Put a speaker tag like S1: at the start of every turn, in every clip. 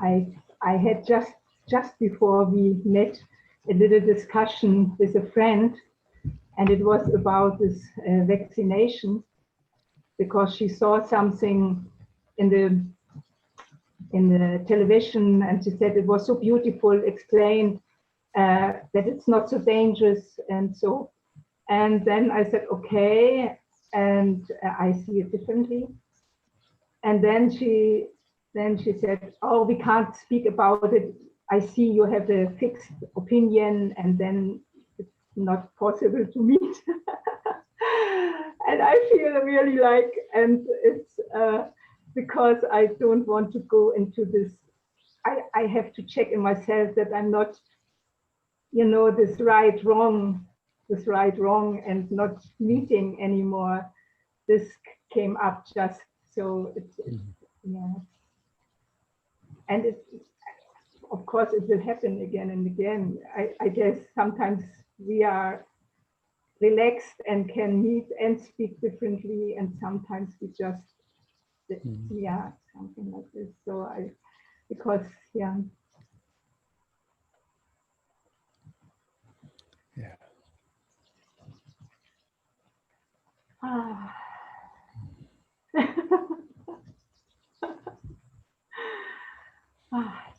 S1: I had just before we met a little discussion with a friend, and it was about this vaccination, because she saw something in the television, and she said it was so beautiful, explained that it's not so dangerous, and so. And then I said, okay, and I see it differently. And then she said, oh, we can't speak about it. I see you have a fixed opinion, and then it's not possible to meet. And I feel really like, and it's because I don't want to go into this. I have to check in myself that I'm not, this right, wrong, and not meeting anymore. This came up just so it's yeah. And of course, it will happen again and again. I guess sometimes we are relaxed and can meet and speak differently, and sometimes we just, yeah, something like this. So because, yeah.
S2: Yeah.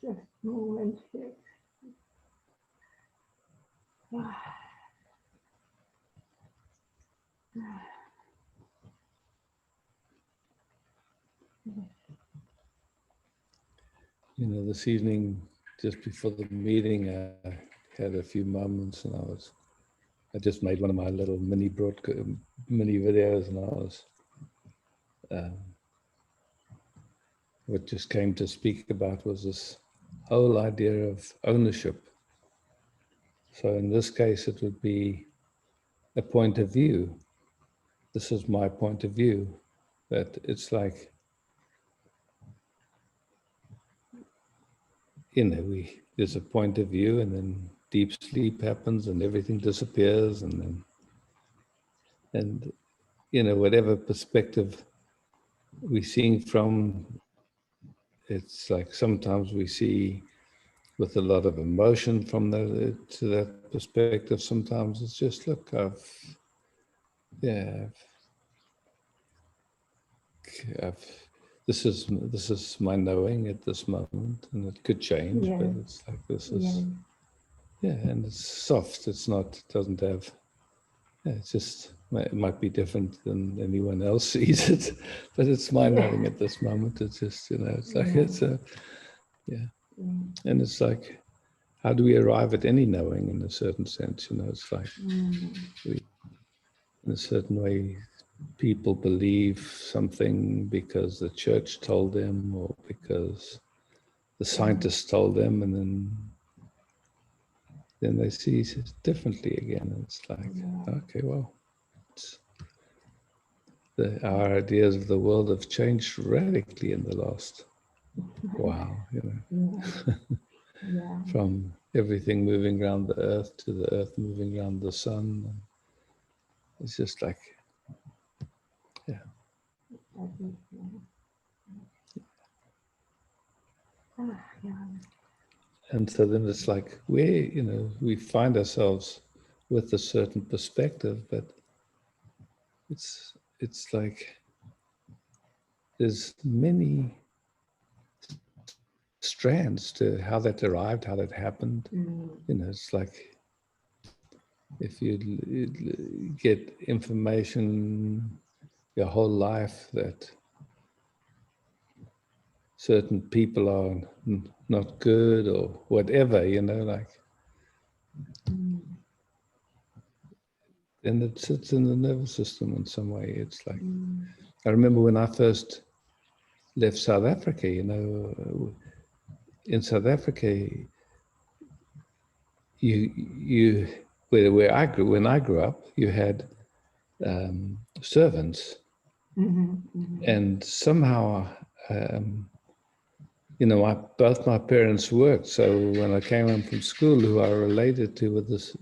S1: Just a moment here.
S2: This evening, just before the meeting, I had a few moments, and I just made one of my little mini videos, and I was, what just came to speak about was this whole idea of ownership. So in this case, it would be a point of view. This is my point of view, that it's like, there's a point of view, and then deep sleep happens and everything disappears, and whatever perspective we're seeing from, it's like sometimes we see with a lot of emotion from to that perspective. Sometimes it's just, look, this is my knowing at this moment, and it could change, but it's like, this is, and it's soft. It's not, it doesn't have, it's just, it might be different than anyone else sees it, but it's my knowing at this moment. It's just, it's like, it's a, and it's like, how do we arrive at any knowing in a certain sense? It's like, we, in a certain way, people believe something because the church told them, or because the scientists told them, and then they see it differently again. And it's like, okay, well, our ideas of the world have changed radically in the last while, from everything moving around the earth to the earth moving around the sun. It's just like, And so then it's like, we find ourselves with a certain perspective, but it's like there's many strands to how that arrived, how that happened. It's like, if you get information your whole life that certain people are not good or whatever, like, and it sits in the nervous system in some way. It's like, I remember when I first left South Africa, in South Africa, when I grew up, you had servants, and somehow you know, both my parents worked. So when I came home from school, who I related to with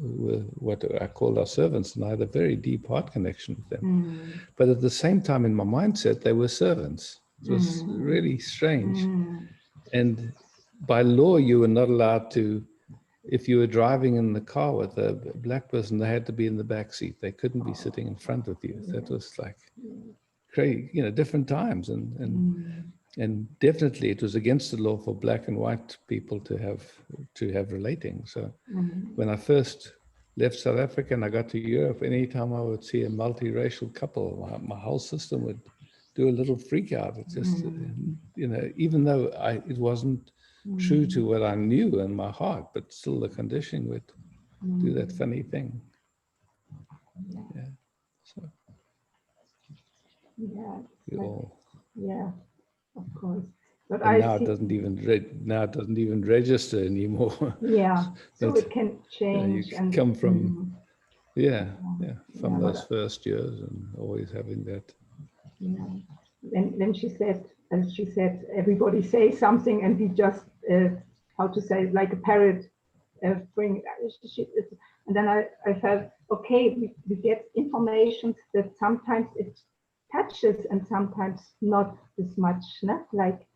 S2: what I called our servants, and I had a very deep heart connection with them. But at the same time, in my mindset, they were servants. It was really strange. And by law, you were not allowed to, if you were driving in the car with a black person, they had to be in the back seat. They couldn't be sitting in front of you. That was like crazy, you know, different times. And definitely it was against the law for black and white people to have relating. So when I first left South Africa and I got to Europe, anytime I would see a multiracial couple, my whole system would do a little freak out. It just, you know, even though it wasn't true to what I knew in my heart, but still the conditioning would do that funny thing. Yeah. So
S1: yeah, of course. But
S2: and now it doesn't even register anymore.
S1: Yeah, so it can change.
S2: You and come from from those first years and always having that.
S1: Yeah. Then she said, everybody say something, and we just how to say, like a parrot, bring. And then I felt, okay, we get information that sometimes it touches and sometimes not as much, no? Like,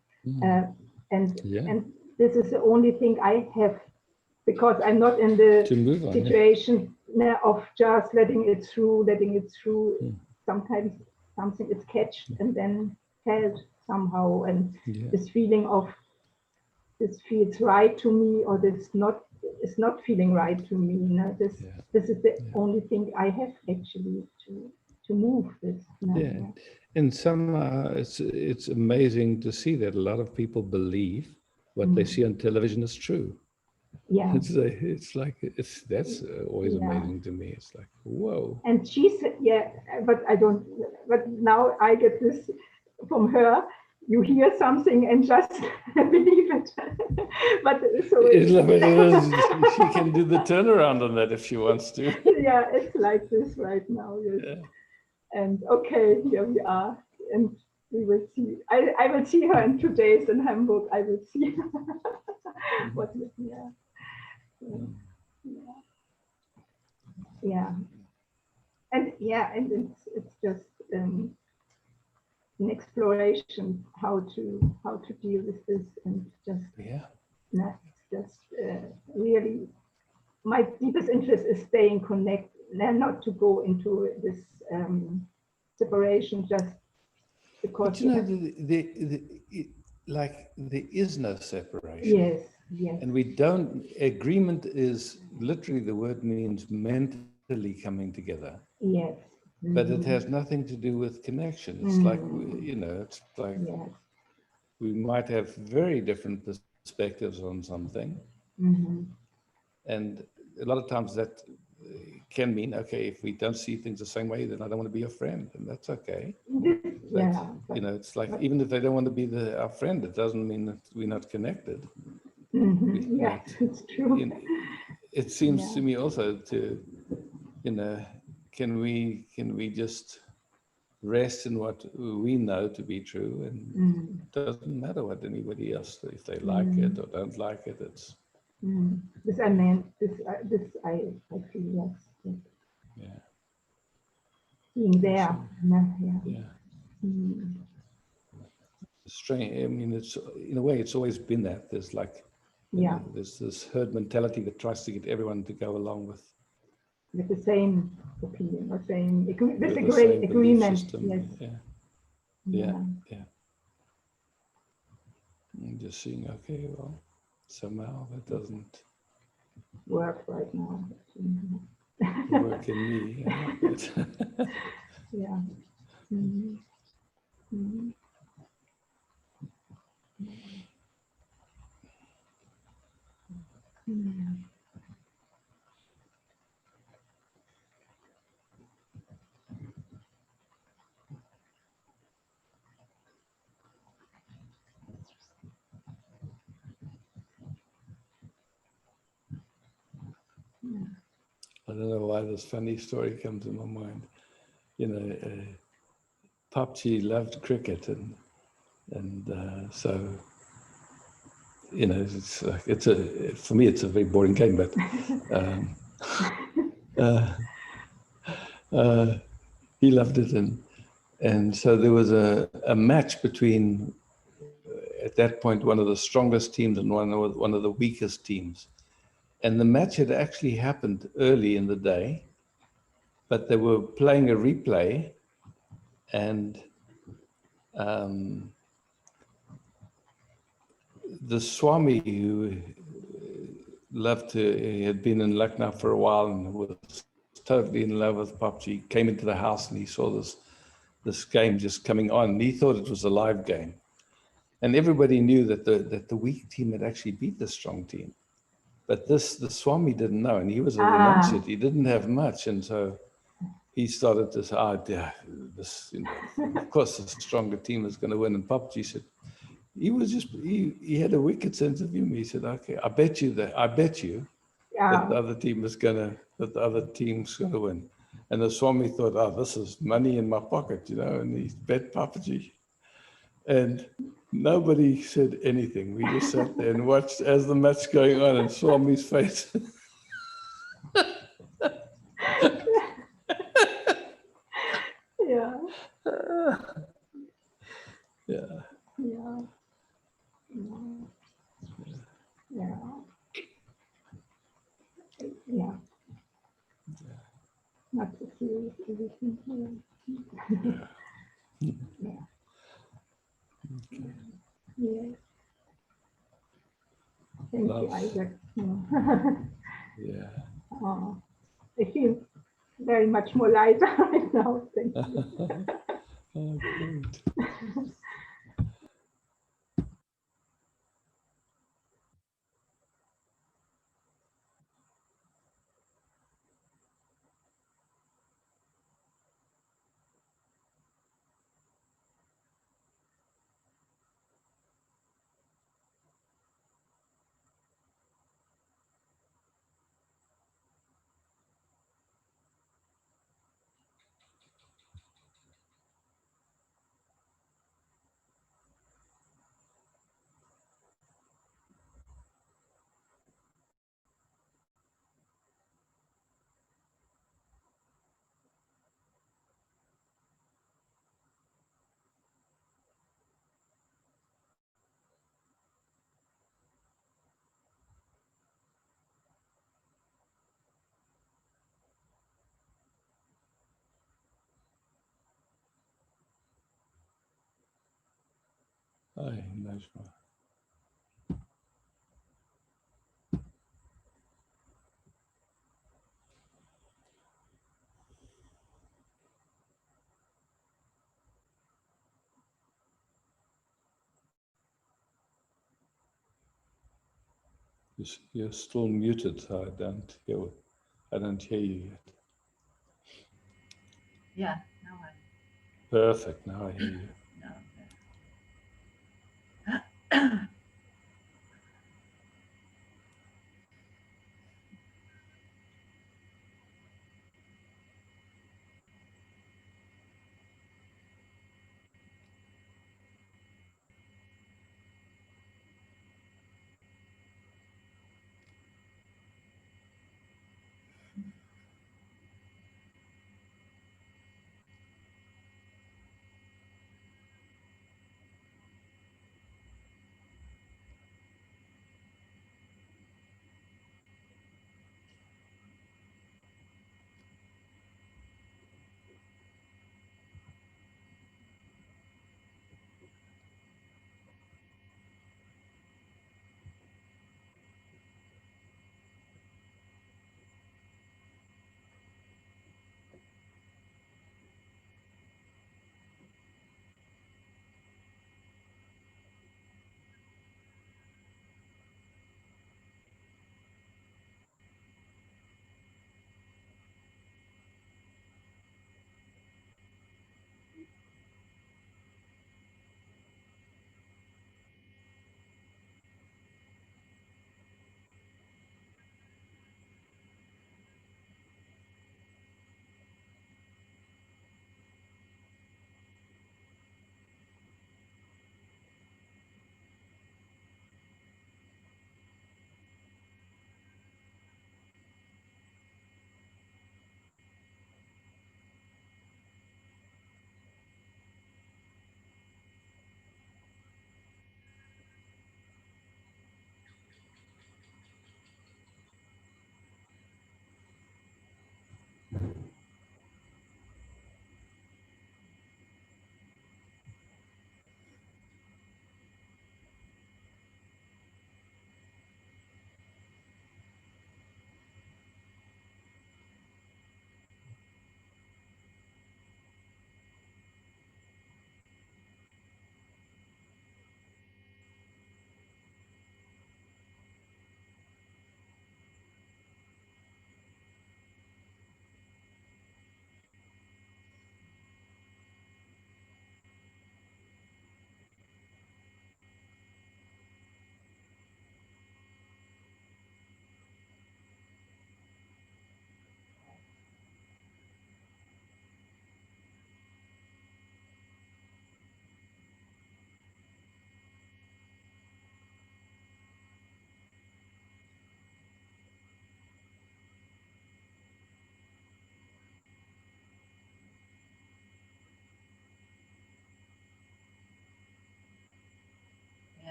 S1: and this is the only thing I have, because I'm not in the situation of just letting it through. Sometimes something is catched and then held somehow, and this feeling of this feels right to me, or this is not feeling right to me. You know, this is the only thing I have actually to move this.
S2: And somehow it's amazing to see that a lot of people believe what they see on television is true.
S1: Yeah,
S2: that's always amazing to me. It's like, whoa.
S1: And she said, but I don't. But now I get this from her. You hear something and just believe it. But so
S2: she can do the turnaround on that if she wants to.
S1: Yeah, it's like this right now. Yes. Yeah. And okay, here we are, and we will see. I will see her in 2 days in Hamburg. I will see what. Yeah. And it's just an exploration how to deal with this, and just really my deepest interest is staying connected, and not to go into this separation just because.
S2: But you know, there is no separation.
S1: Yes.
S2: And we don't. Agreement is literally, the word means mentally coming together.
S1: Yes.
S2: But it has nothing to do with connection. It's like, you know, it's like we might have very different perspectives on something. And a lot of times that can mean, okay, if we don't see things the same way, then I don't want to be your friend, and that's okay. But, you know, it's like, even if they don't want to be our friend, it doesn't mean that we're not connected.
S1: It's true.
S2: You know, it seems to me also to, you know, can we just rest in what we know to be true, and it doesn't matter what anybody else, if they like it or don't like it. It's
S1: this I meant. This I feel being there.
S2: Strange. I mean, it's, in a way, it's always been that. There's like, you know, there's this herd mentality that tries to get everyone to go along with
S1: the same opinion or same agreement.
S2: Yeah. I'm just seeing, okay, well, somehow that doesn't
S1: work right now.
S2: Work in me.
S1: Yeah.
S2: I don't know why this funny story comes in my mind. You know, Papchi loved cricket, and so it's like for me it's a very boring game, but he loved it, and so there was a match between at that point one of the strongest teams and one of the weakest teams, and the match had actually happened early in the day, but they were playing a replay, and the Swami, who he had been in Lucknow for a while and was totally in love with PUBG, came into the house and he saw this game just coming on, and he thought it was a live game. And everybody knew that the weak team had actually beat the strong team. But the Swami didn't know, and he was a renunciate. He didn't have much, and so he started to say, of course the stronger team is going to win. And PUBG said, he had a wicked sense of humor. He said, okay, I bet you that the other team's gonna win. And the Swami thought, this is money in my pocket, and he bet PUBG. And nobody said anything. We just sat there and watched as the match going on, and Swami's face.
S1: Yeah.
S2: Yeah.
S1: Yeah. Yeah. Yeah. Not so serious everything. Yeah. Yes. Thank you, Isaac.
S2: Yeah.
S1: I feel very much more lighter right now. Thank you.
S2: Oh, great. Hi, Najma. You're still muted, so I don't hear you yet.
S3: Yeah, now
S2: Perfect. Now I hear you.
S3: okay.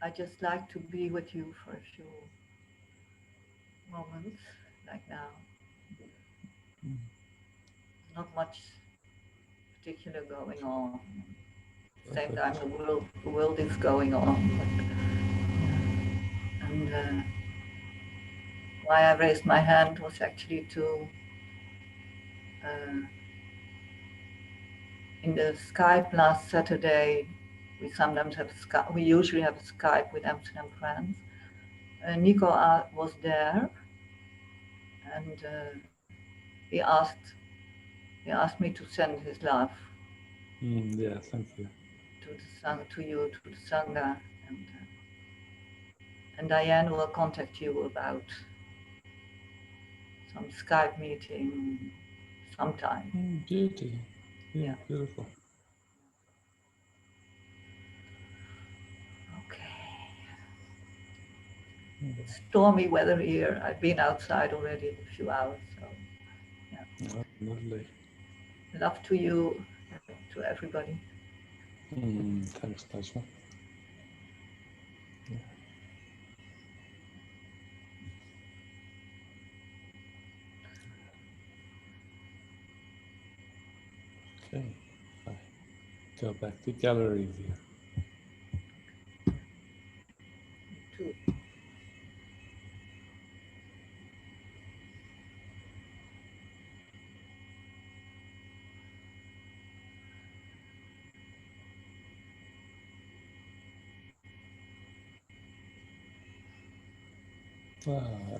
S3: I just like to be with you for a few moments, like now. Not much particular going on. At the same time, the world is going on. And why I raised my hand was actually to, in the Skype last Saturday, we sometimes have Skype, we usually have Skype with Amsterdam friends. Nico was there, and he asked me to send his love.
S2: Yeah, thank you.
S3: To to you, to the Sangha, and Diane will contact you about some Skype meeting sometime.
S2: Beauty. Yeah, beautiful.
S3: Okay. It's stormy weather here. I've been outside already a few hours, so yeah.
S2: Oh, lovely.
S3: Love to you, to everybody.
S2: Thanks, Najma. Yeah. Okay. I go back to gallery view.
S3: Too.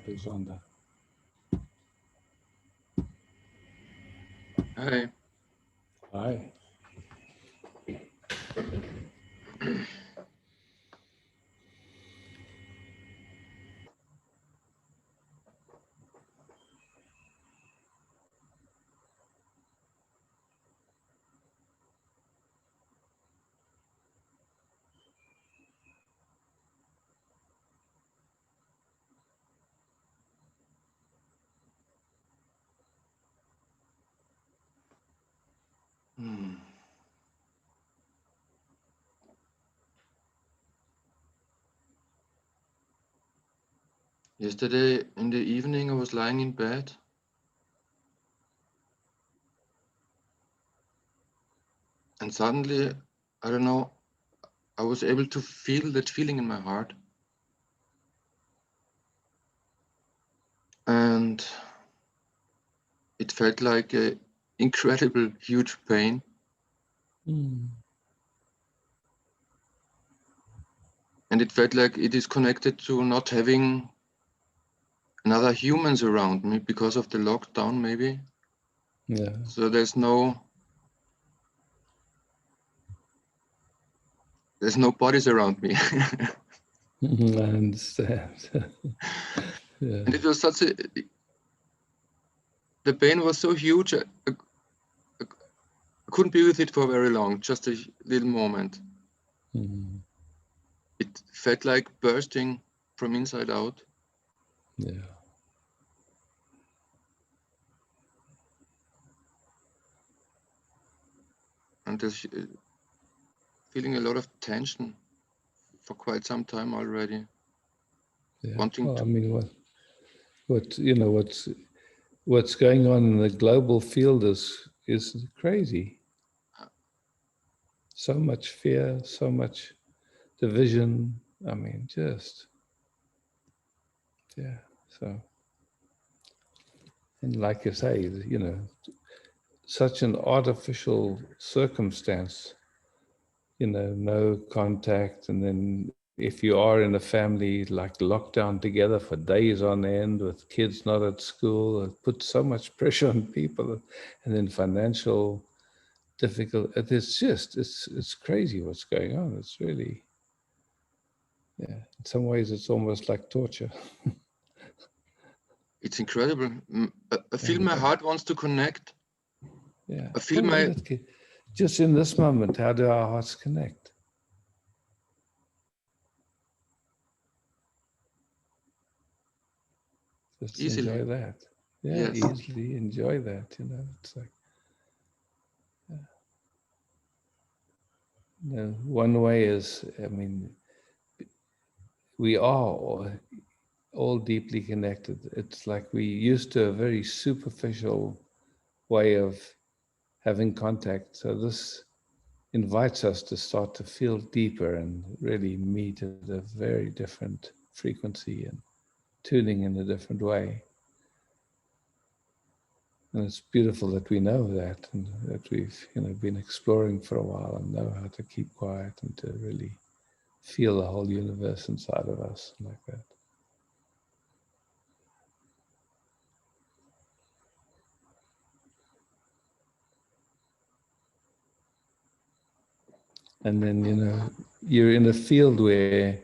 S2: Alexander.
S4: Hi.
S2: Hi.
S4: Yesterday in the evening, I was lying in bed. And suddenly, I don't know, I was able to feel that feeling in my heart. And it felt like an incredible, huge pain. And it felt like it is connected to not having another humans around me because of the lockdown, maybe.
S2: Yeah.
S4: So there's no bodies around me.
S2: I understand. Yeah.
S4: And it was the pain was so huge, I couldn't be with it for very long, just a little moment. It felt like bursting from inside out.
S2: Yeah.
S4: And there's feeling a lot of tension for quite some time already.
S2: Yeah.
S4: Wanting
S2: Well,
S4: to.
S2: I mean, what's going on in the global field is crazy. So much fear, so much division. I mean, just yeah. So, and like you say, such an artificial circumstance. No contact, and then if you are in a family, like locked down together for days on end with kids not at school, it puts so much pressure on people, and then financial difficult. It's crazy what's going on. It's really, yeah. In some ways, it's almost like torture.
S4: It's incredible. I feel my heart wants to connect.
S2: Yeah.
S4: I feel my.
S2: Just in this moment, how do our hearts connect? Just
S4: Easily.
S2: enjoy that. Yeah,
S4: Yes.
S2: easily enjoy that. It's like. One way is, I mean, we are all deeply connected. It's like we used to a very superficial way of having contact. So this invites us to start to feel deeper and really meet at a very different frequency and tuning in a different way. And it's beautiful that we know that, and that we've been exploring for a while and know how to keep quiet and to really feel the whole universe inside of us like that. And then, you're in a field where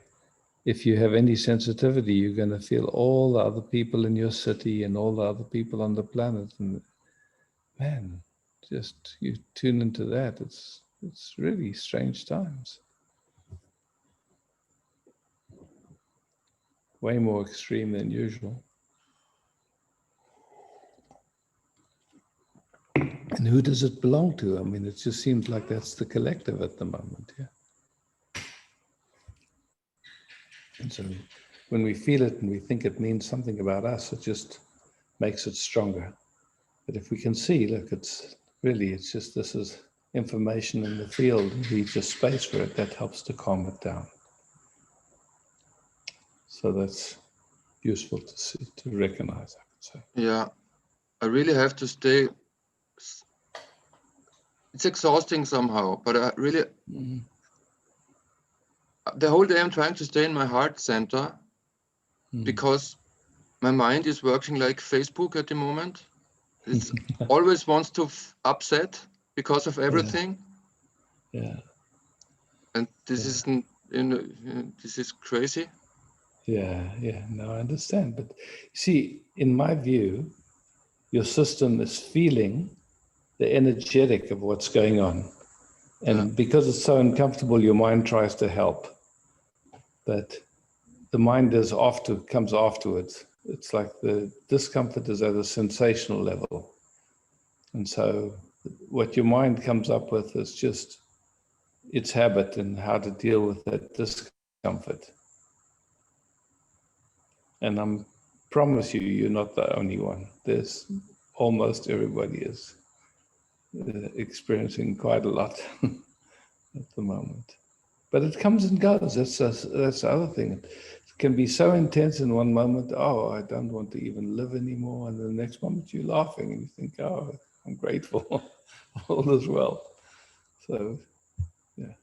S2: if you have any sensitivity, you're going to feel all the other people in your city and all the other people on the planet. And man, just you tune into that. It's really strange times. Way more extreme than usual. And who does it belong to? I mean, it just seems like that's the collective at the moment, yeah. And so when we feel it and we think it means something about us, it just makes it stronger. But if we can see, look, it's just this is information in the field, and leave just space for it, that helps to calm it down. So that's useful to see, to recognize, I could say.
S4: Yeah, I really have to stay. It's exhausting somehow, but I really, the whole day I'm trying to stay in my heart center because my mind is working like Facebook at the moment. It always wants to upset because of everything.
S2: Yeah.
S4: And this isn't, this is crazy.
S2: Yeah, no, I understand. But see, in my view, your system is feeling the energetic of what's going on. And because it's so uncomfortable, your mind tries to help. But the mind comes afterwards. It's like the discomfort is at a sensational level. And so what your mind comes up with is just its habit and how to deal with that discomfort. And I promise you, you're not the only one. There's almost everybody is experiencing quite a lot at the moment. But it comes and goes. That's the other thing. It can be so intense in one moment. Oh, I don't want to even live anymore. And the next moment you're laughing and you think, oh, I'm grateful. All is well. So, yeah.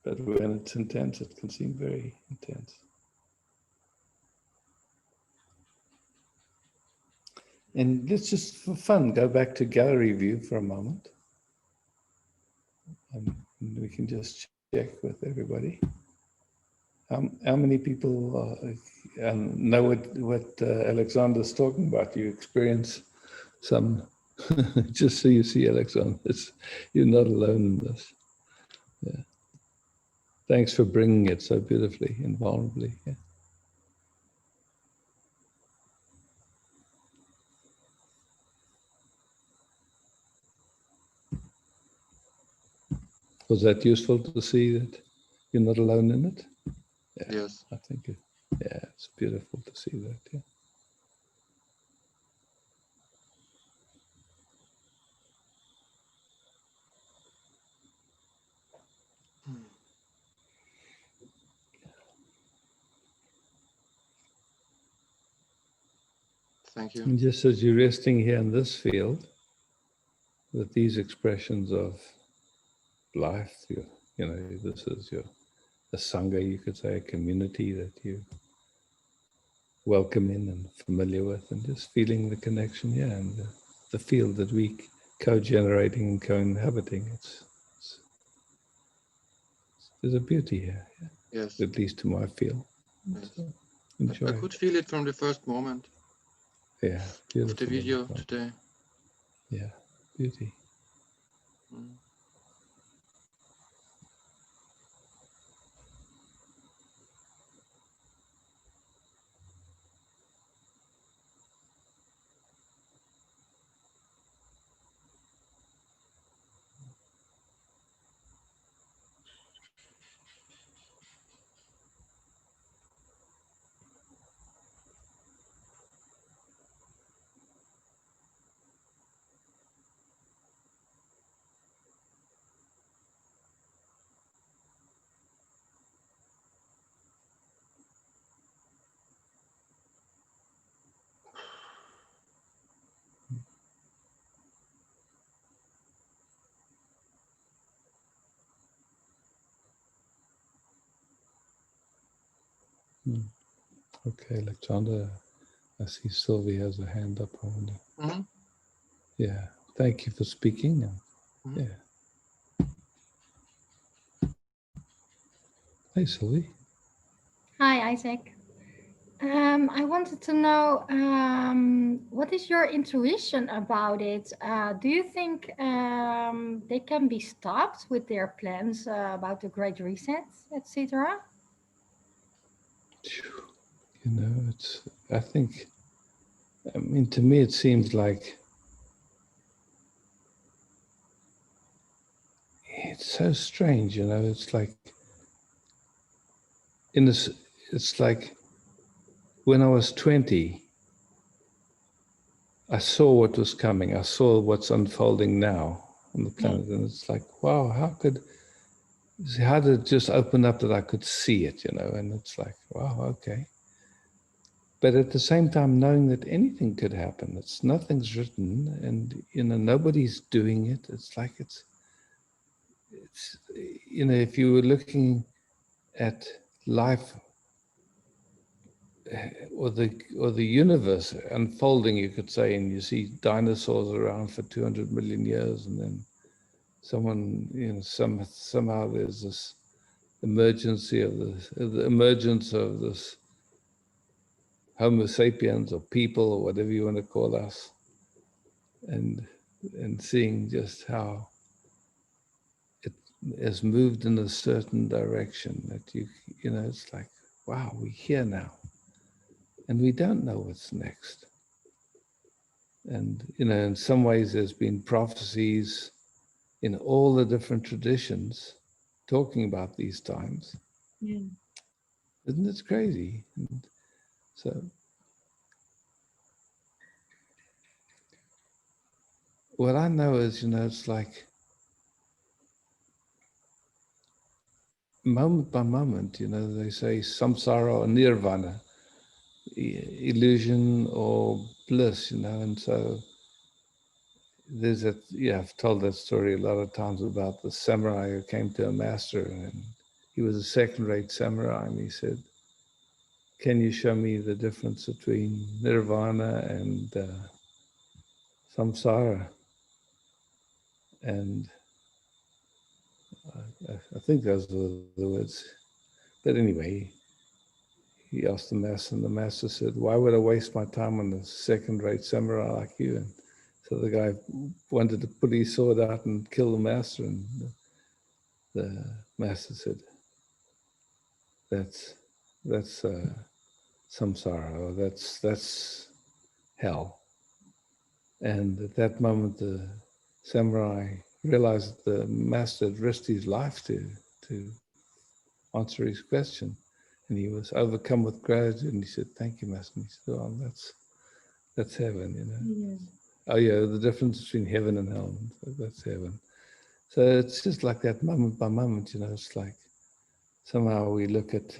S2: But when it's intense, it can seem very intense. And let's just, for fun, go back to gallery view for a moment. And we can just check with everybody. How many people know what Alexander's talking about? You experience some, just so you see, Alexander, you're not alone in this. Yeah. Thanks for bringing it so beautifully and vulnerably. Yeah. Was that useful to see that you're not alone in it? Yeah,
S4: yes.
S2: I think it's beautiful to see that. Yeah.
S4: Thank you.
S2: And just as you're resting here in this field, with these expressions of life, this is a sangha, you could say, a community that you welcome in and familiar with, and just feeling the connection, and the field that we co-generating and co-inhabiting. There's a beauty here,
S4: yes,
S2: at least to my feel.
S4: Yes.
S2: So enjoy.
S4: I could feel it from the first moment.
S2: Yeah, beautiful.
S4: Of the video today.
S2: Yeah, beauty. Okay, Alexander, I see Sylvie has a hand up. I wonder. Yeah, thank you for speaking. Yeah. Hey, Sylvie.
S5: Hi, Isaac. I wanted to know what is your intuition about it? Do you think they can be stopped with their plans about the Great Reset, etc.?
S2: You know, I mean, to me, it seems like it's so strange, you know, it's like it's like when I was 20, I saw what was coming. I saw what's unfolding now on the planet. And it's like, wow, how did it just open up that I could see it, you know? And it's like, wow, okay. But at the same time, knowing that anything could happen, nothing's written, and you know, nobody's doing it. It's like it's you know, if you were looking at life or the universe unfolding, you could say, and you see dinosaurs around for 200 million years, and then someone, you know, somehow there's this emergence of this Homo sapiens or people or whatever you want to call us, and seeing just how it has moved in a certain direction that you know, it's like, wow, we're here now, and we don't know what's next. And you know, in some ways, there's been prophecies in all the different traditions talking about these times.
S5: Yeah.
S2: Isn't it crazy? And so, what I know is, you know, it's like moment by moment, you know, they say samsara or nirvana, illusion or bliss, you know, and so there's I've told that story a lot of times about the samurai who came to a master, and he was a second-rate samurai, and he said, can you show me the difference between nirvana and samsara? And I think those were the words. But anyway, he asked the master, and the master said, why would I waste my time on a second-rate samurai like you? And so the guy wanted to put his sword out and kill the master, and the master said, that's samsara, or that's hell. And at that moment, the samurai realized that the master had risked his life to answer his question. And he was overcome with gratitude, and he said, thank you, master. And he said, oh, that's heaven, you know.
S5: Yeah.
S2: Oh yeah, the difference between heaven and hell, that's heaven. So it's just like that moment by moment, you know, it's like somehow we look at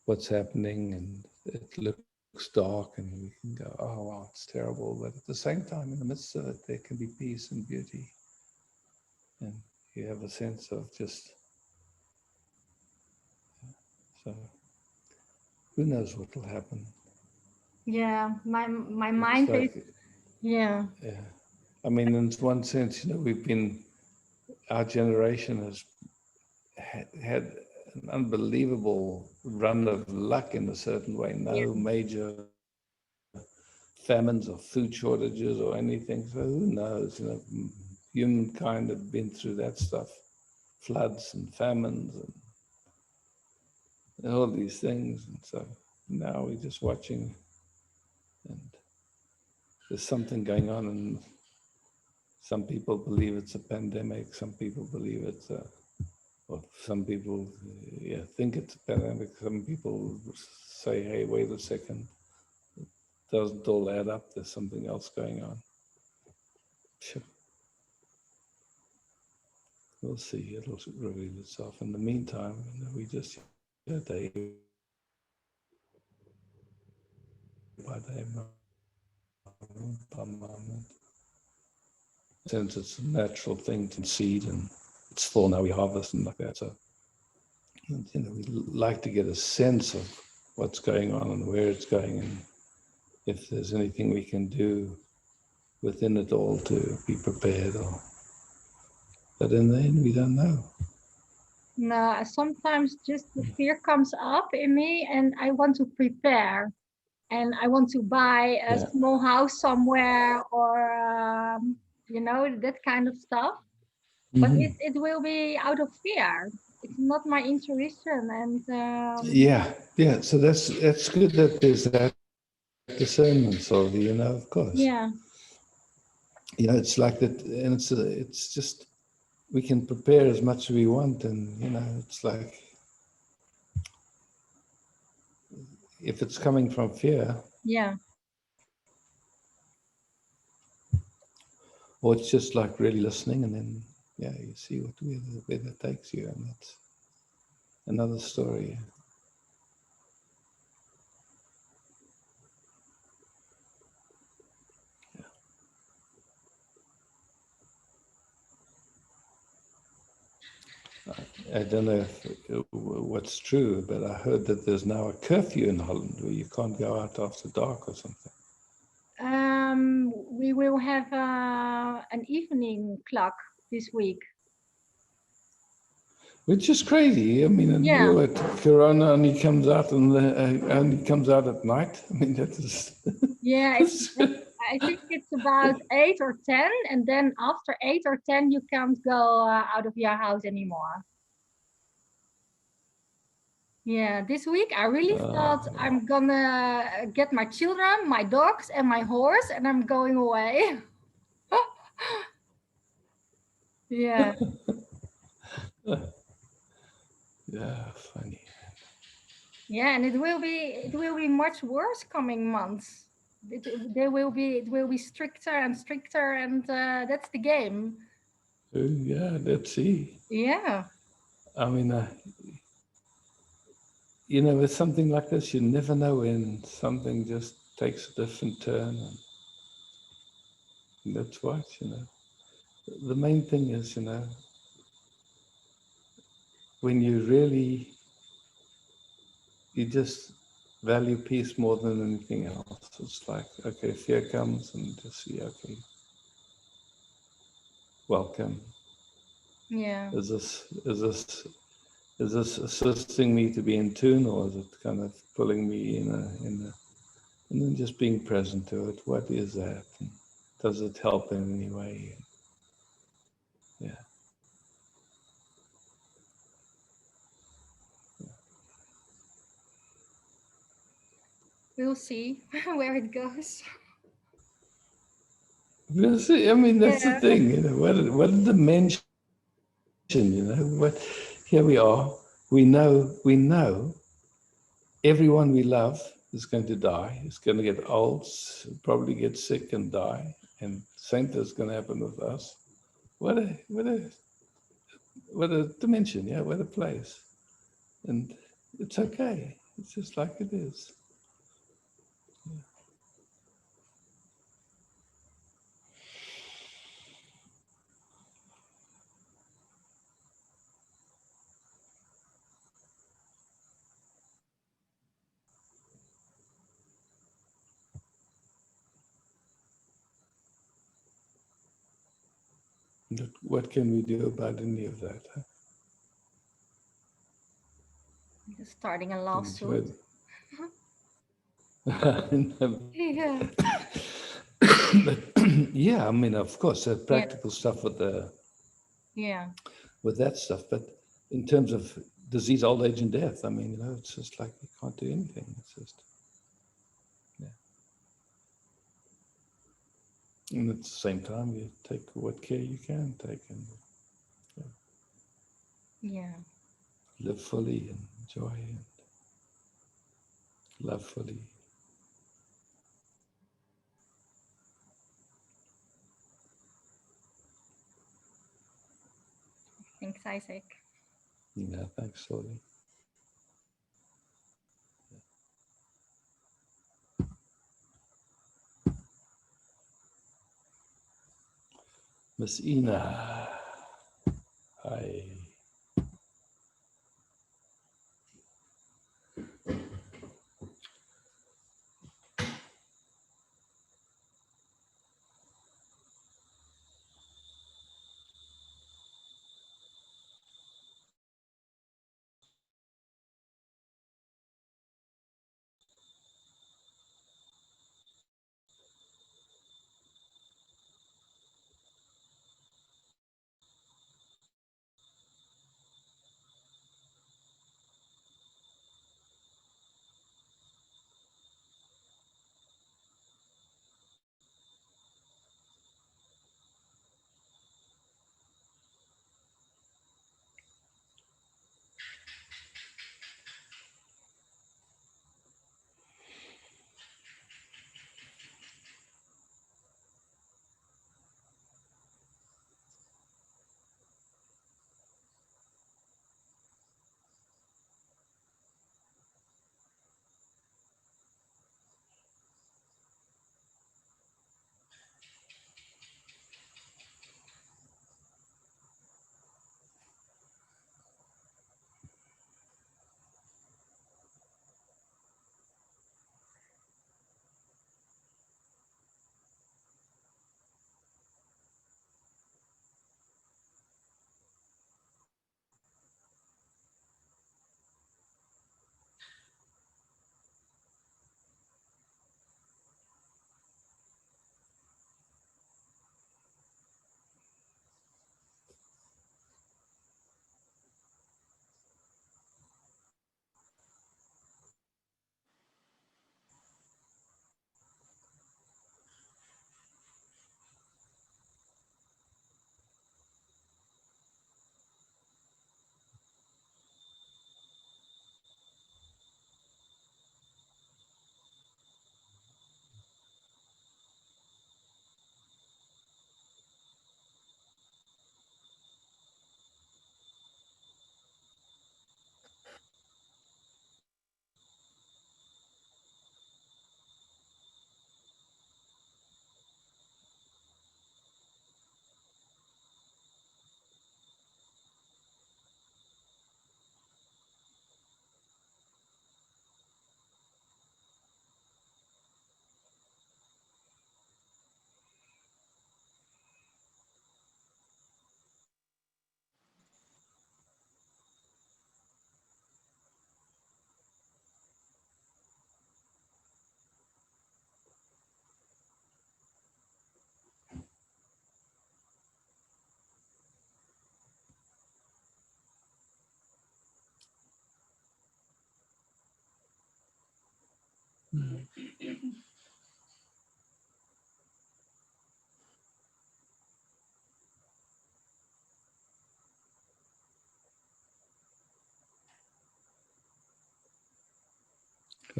S2: what's happening and it looks dark and we can go, oh wow, it's terrible. But at the same time, in the midst of it, there can be peace and beauty. And you have a sense of just, so who knows what will happen.
S5: Yeah, my mind is, yeah.
S2: Yeah. I mean, in one sense, you know, our generation has had an unbelievable run of luck in a certain way. No major famines or food shortages or anything. So who knows? You know, humankind have been through that stuff, floods and famines and all these things. And so now we're just watching, and there's something going on. And some people believe it's a pandemic. Some people believe it's or some people think it's a pandemic. Some people say, hey, wait a second. It doesn't all add up. There's something else going on. Sure. We'll see. It'll reveal itself. In the meantime, you know, we just day by day, moment by moment. Since it's a natural thing to seed and it's full, now we harvest and like that. So, you know, we like to get a sense of what's going on and where it's going, and if there's anything we can do within it all to be prepared. But in the end, we don't know.
S5: No, sometimes just the fear comes up in me and I want to prepare. And I want to buy a small house somewhere or, that kind of stuff. But it will be out of fear. It's not my intuition. And
S2: yeah. So that's good that there's that discernment, Sylvie, of course.
S5: Yeah.
S2: It's like that, and it's just, we can prepare as much as we want, and it's like, if it's coming from fear,
S5: yeah,
S2: or it's just like really listening, and then you see where that takes you, and that's another story. I don't know what's true, but I heard that there's now a curfew in Holland where you can't go out after dark or something.
S5: We will have an evening clock this week.
S2: Which is crazy. I mean, Corona only comes out at night. I mean, that is.
S5: Yeah, I think it's about 8 or 10, and then after 8 or 10, you can't go out of your house anymore. Yeah, this week I really thought I'm gonna get my children, my dogs, and my horse, and I'm going away. Yeah.
S2: Yeah, funny.
S5: Yeah, and it will be much worse coming months. It will be stricter and stricter, and that's the game.
S2: Yeah, let's see.
S5: Yeah.
S2: I mean, with something like this, you never know when something just takes a different turn, and that's what, The main thing is, when you just value peace more than anything else. It's like, okay, fear comes, and just see, okay, welcome.
S5: Yeah.
S2: Is this assisting me to be in tune, or is it kind of pulling me in and then just being present to it? What is that? And does it help in any way? Yeah.
S5: We'll see where it goes.
S2: We'll see. I mean, that's the thing, what did the mention, what, here we are, we know everyone we love is going to die, is going to get old, probably get sick and die, and same thing is going to happen with us. What a dimension, what a place. And it's okay. It's just like it is. What can we do about any of that? Huh?
S5: Starting a lawsuit.
S2: Yeah. But, I mean, of course, practical stuff with with that stuff. But in terms of disease, old age, and death, I mean, it's just like you can't do anything. It's just, And at the same time, you take what care you can take, and live fully and enjoy and love fully.
S5: Thanks, Isaac.
S2: Yeah, thanks, Sylvie. Miss Ina, hi.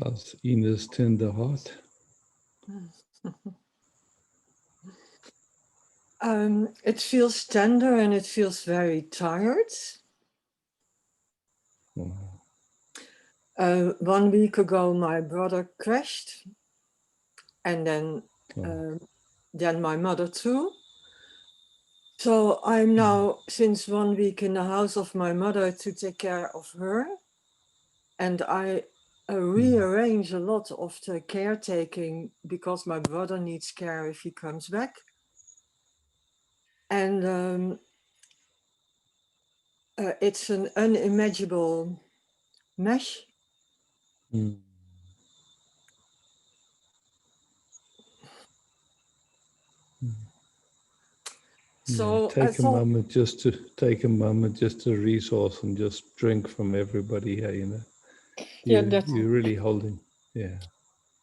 S2: How's Ina's tender heart?
S6: It feels tender and it feels very tired.
S2: Oh.
S6: 1 week ago, my brother crashed, and then my mother too. So I'm now since 1 week in the house of my mother to take care of her, and I rearrange a lot of the caretaking because my brother needs care if he comes back. And it's an unimaginable mesh.
S2: Mm.
S6: So
S2: take a moment just to resource and just drink from everybody here, you know. You're really holding, yeah.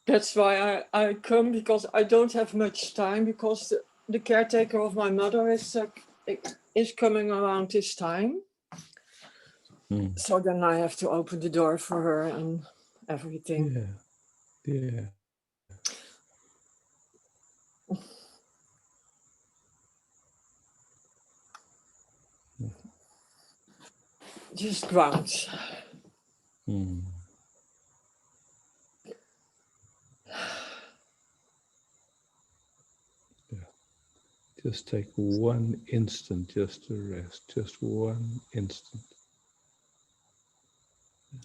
S6: That's why I come, because I don't have much time, because the caretaker of my mother is coming around this time. So then I have to open the door for her and everything.
S2: Yeah.
S6: Just ground.
S2: Just take 1 instant just to rest, just 1 instant.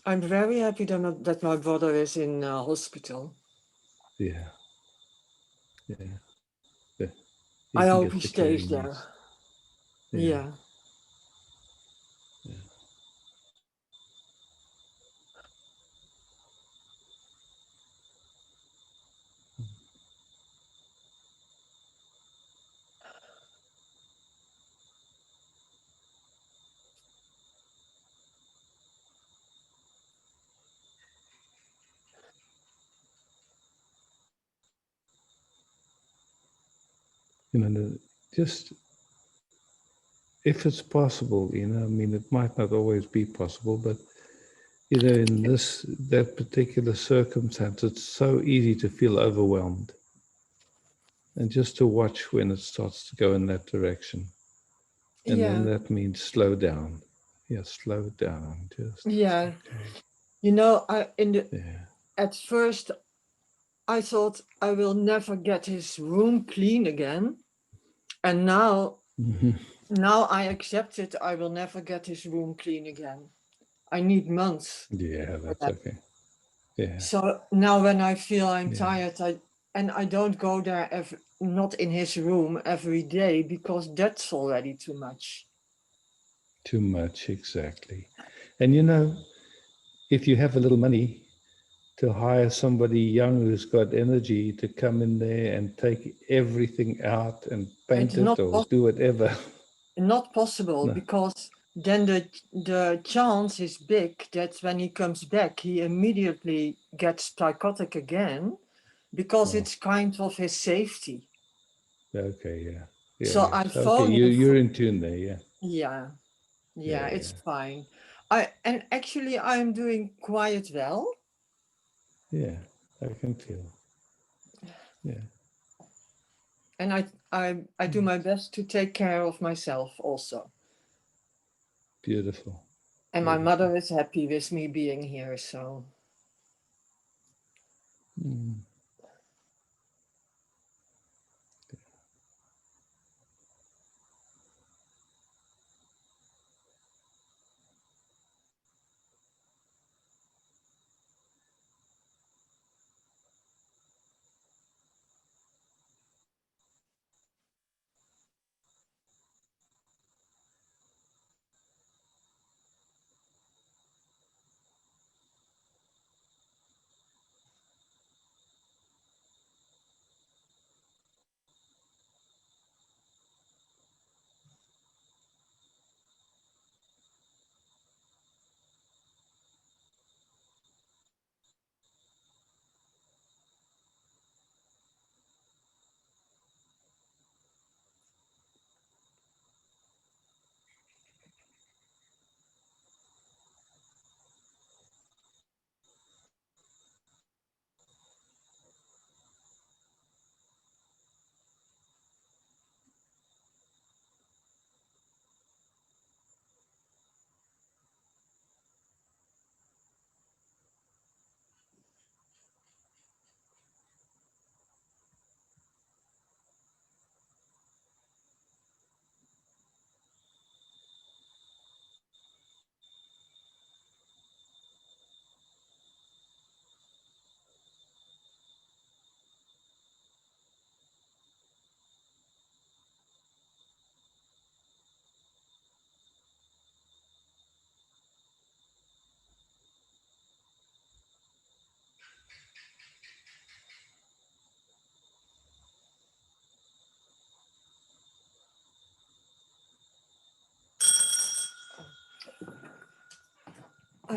S6: I'm very happy that my brother is in hospital.
S2: Yeah.
S6: I hope he stays there. Yeah.
S2: You know, just if it's possible, you know, I mean, it might not always be possible, but you know, in that particular circumstance, it's so easy to feel overwhelmed. And just to watch when it starts to go in that direction. And then that means slow down. Yeah, slow down.
S6: Okay. You know, at first I thought I will never get his room clean again. And now I accept it. I will never get his room clean again. I need months.
S2: Yeah, that's okay. Yeah.
S6: So now when I feel I'm tired, I don't go there not in his room every day, because that's already too much.
S2: Too much, exactly. And you know, if you have a little money to hire somebody young who's got energy to come in there and take everything out and paint it or do whatever.
S6: Not possible, because then the chance is big that when he comes back, he immediately gets psychotic again, because it's kind of his safety.
S2: Okay, yeah.
S6: So I
S2: phone. Okay, you're in tune there,
S6: yeah. Yeah, it's fine. And actually I'm doing quite well.
S2: Yeah, I can feel. Yeah.
S6: And I do my best to take care of myself also.
S2: Beautiful.
S6: And my mother is happy with me being here, so.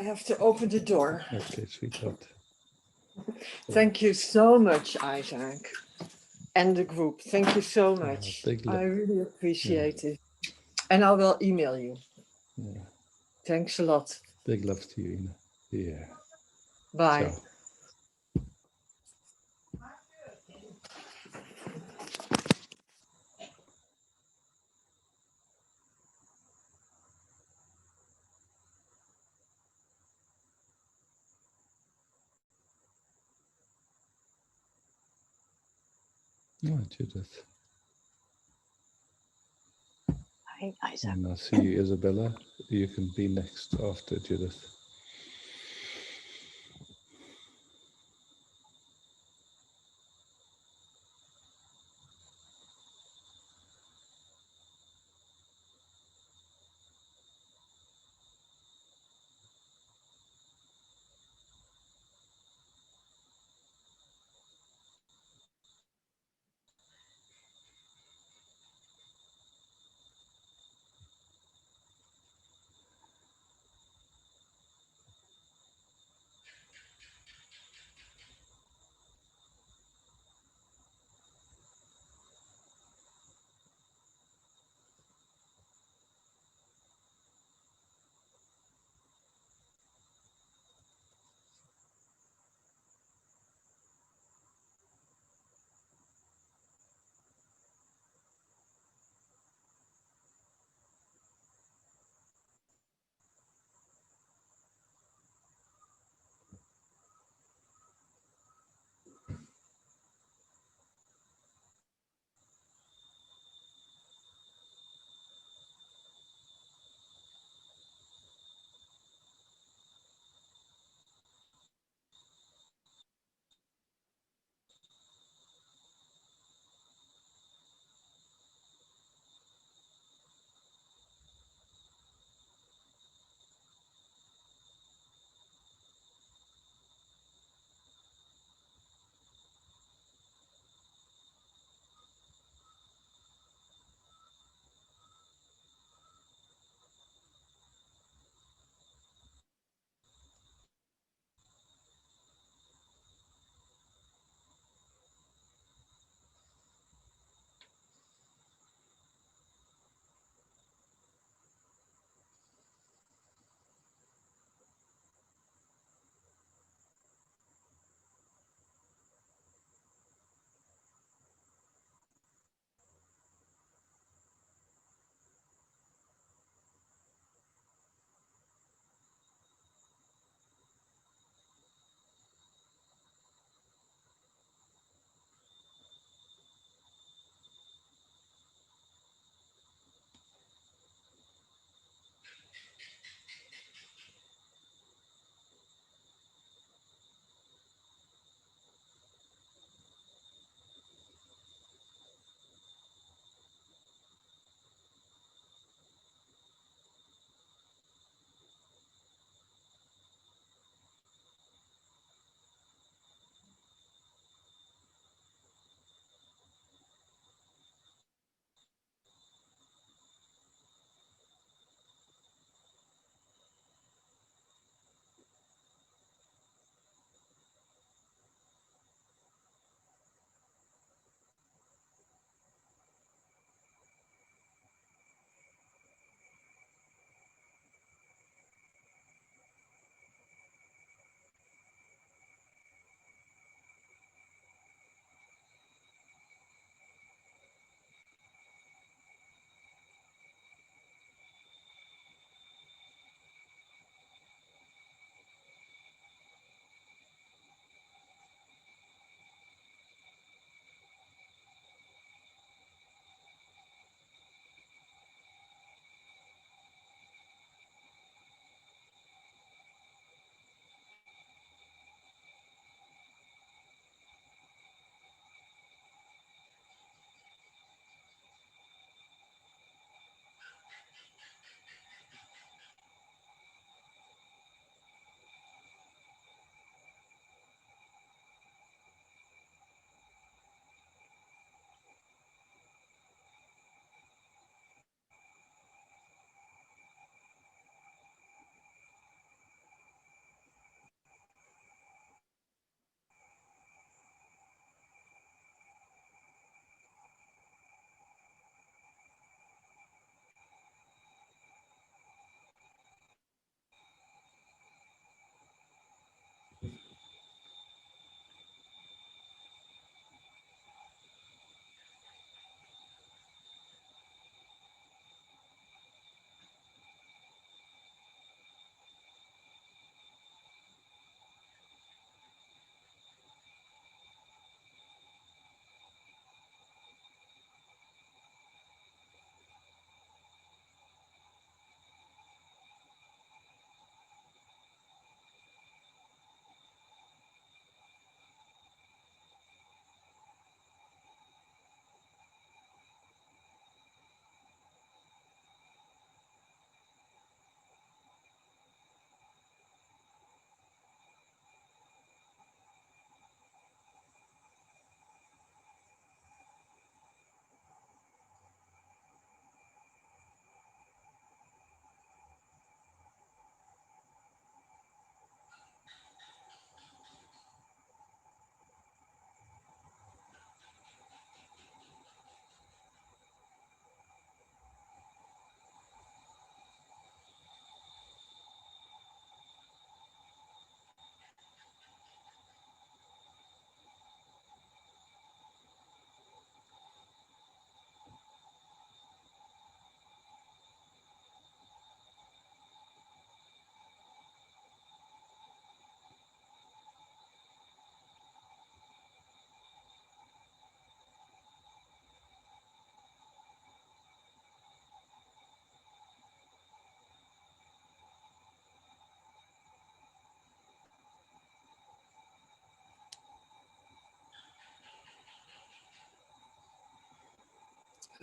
S6: have to open the door.
S2: Okay, sweetheart.
S6: Thank you so much, Isaac. And the group. Thank you so much. I really appreciate it. And I will email you.
S2: Yeah.
S6: Thanks a lot.
S2: Big love to you, Ina. Yeah.
S6: Bye.
S2: Ciao. Oh, Judith.
S7: Hi, Isaac.
S2: And I see you, Isabella. You can be next after Judith.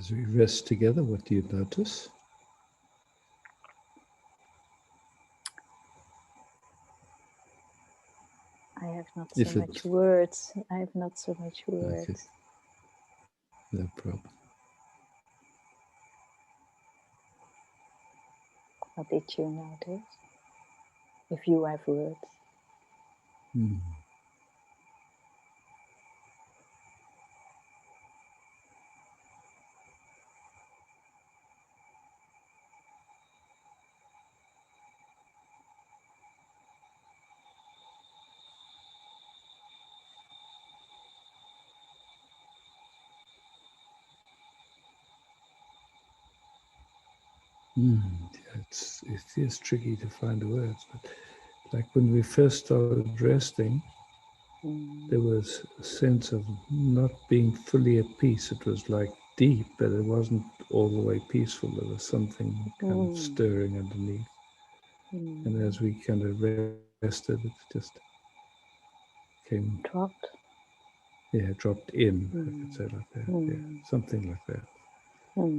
S2: As we rest together, what do you notice?
S7: I have not so much words. I have not so much words.
S2: Okay. No problem.
S7: What did you notice? If you have words.
S2: Yeah, it is tricky to find the words, but like when we first started resting, there was a sense of not being fully at peace. It was like deep, but it wasn't all the way peaceful. There was something kind of stirring underneath. And as we kind of rested, it just came...
S7: Dropped?
S2: Yeah, dropped in, I could say like that. Yeah, something like that. Yeah.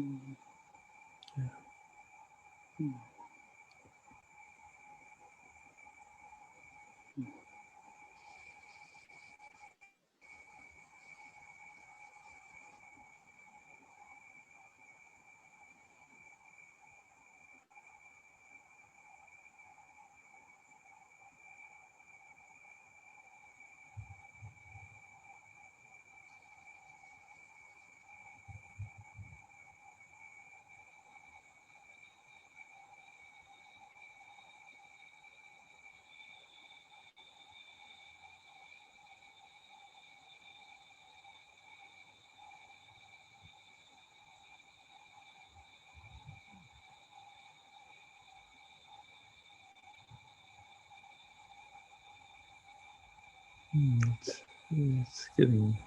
S2: It's getting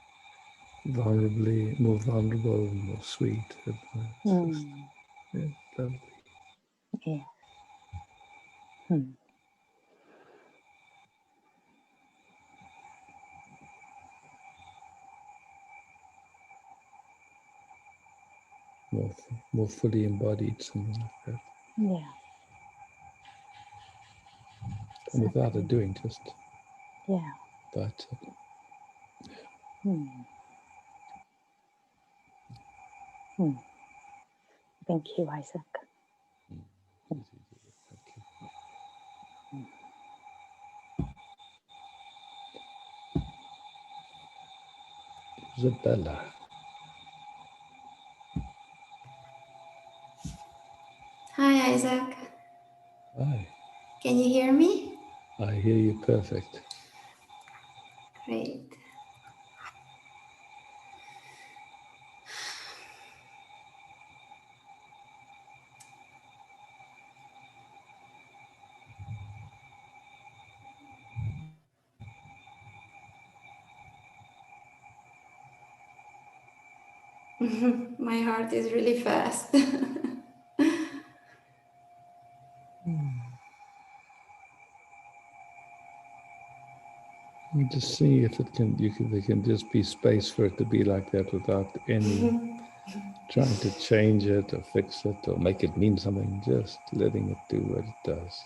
S2: more vulnerable and more sweet. It's just, yeah, lovely.
S7: Yeah.
S2: More fully embodied, something like that.
S7: Yeah.
S2: And without it doing, just but
S7: Thank you, Isaac.
S2: Thank you. Isabella.
S8: Hi, Isaac.
S2: Hi.
S8: Can you hear me?
S2: I hear you perfect.
S8: Great. My heart is really fast.
S2: Just see if there can just be space for it to be like that without any trying to change it or fix it or make it mean something, just letting it do what it does.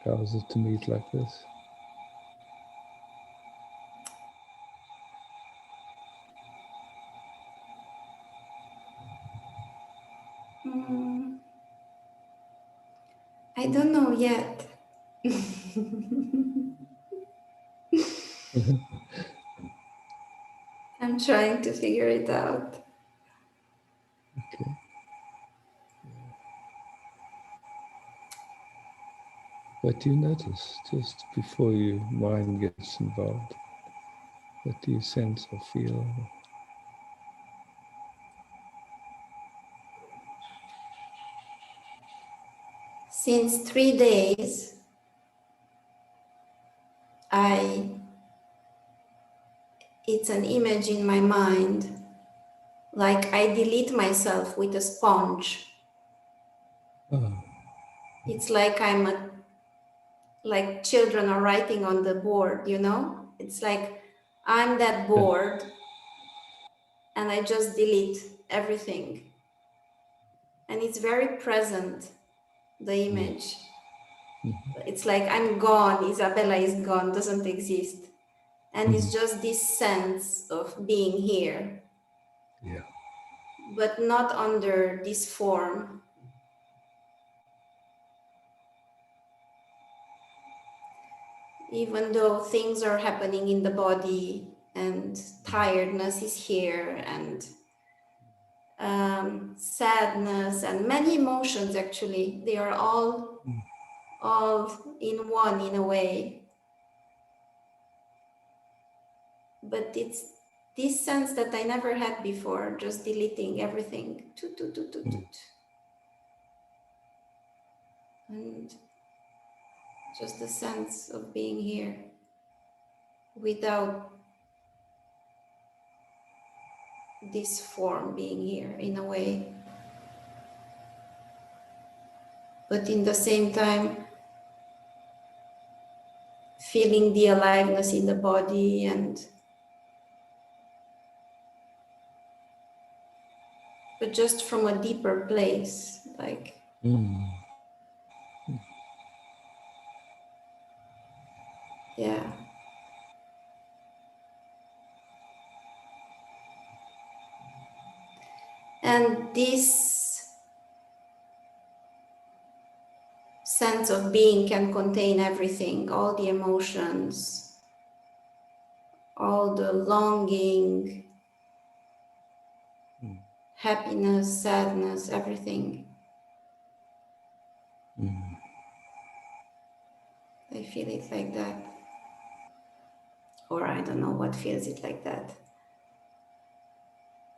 S2: How is it to meet like this?
S8: I don't know yet. I'm trying to figure it out.
S2: Okay. What do you notice just before your mind gets involved? What do you sense or feel?
S8: since 3 days, it's an image in my mind, like I delete myself with a sponge. It's like like children are writing on the board, you know? It's like I'm that board and I just delete everything. And it's very present, the image. It's like I'm gone, Isabella is gone, doesn't exist. And it's just this sense of being here.
S2: Yeah.
S8: But not under this form. Even though things are happening in the body and tiredness is here and sadness and many emotions, actually, they are all in one in a way. But it's this sense that I never had before, just deleting everything. And just the sense of being here without this form being here in a way. But in the same time, feeling the aliveness in the body but just from a deeper place, like yeah. And this sense of being can contain everything, all the emotions, all the longing, happiness, sadness, everything. I feel it like that. Or I don't know what feels it like that.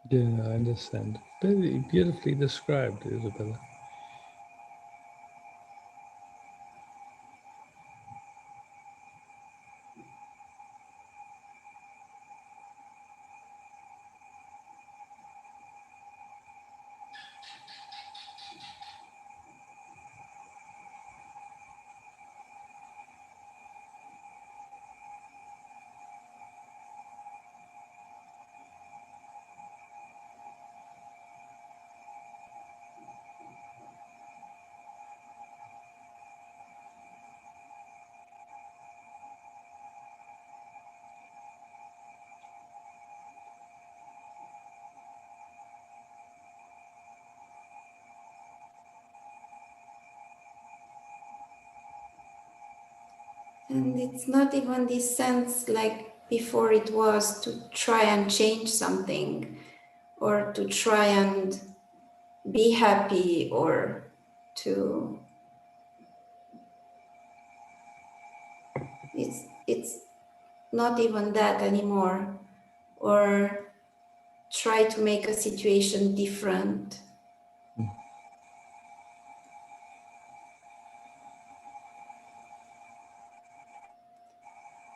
S2: Yeah, I understand. Very beautifully described, Isabella.
S8: And it's not even this sense like before it was to try and change something or to try and be happy or to it's not even that anymore, or try to make a situation different.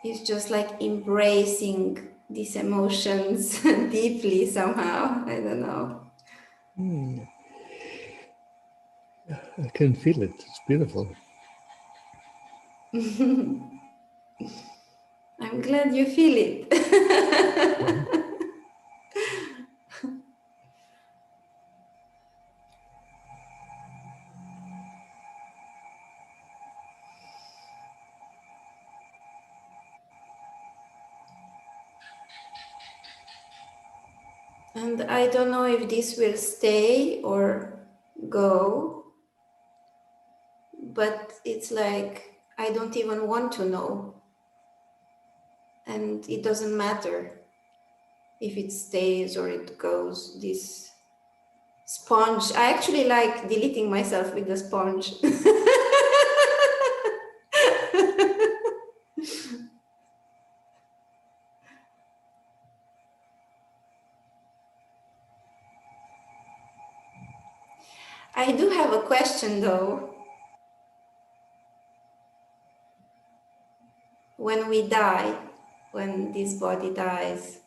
S8: It's just like embracing these emotions deeply somehow. I don't know.
S2: I can feel it. It's beautiful.
S8: I'm glad you feel it. And I don't know if this will stay or go, but it's like I don't even want to know. And it doesn't matter if it stays or it goes. This sponge, I actually like deleting myself with the sponge. I do have a question though. we die, when this body dies,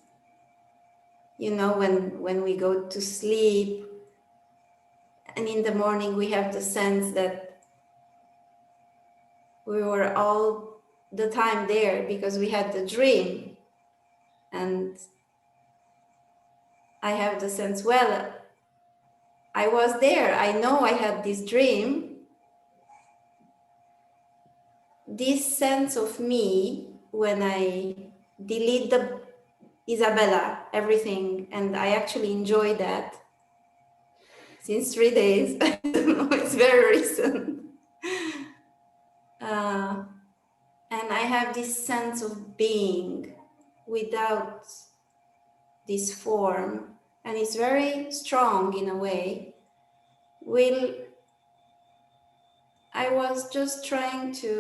S8: you know, when we go to sleep, and in the morning we have the sense that we were all the time there because we had the dream. And I have the sense, well, I was there, I know I had this dream. This sense of me, when I delete the Isabella, everything, and I actually enjoy that since 3 days. I don't know, it's very recent. And I have this sense of being without this form, and it's very strong in a way. I was just trying to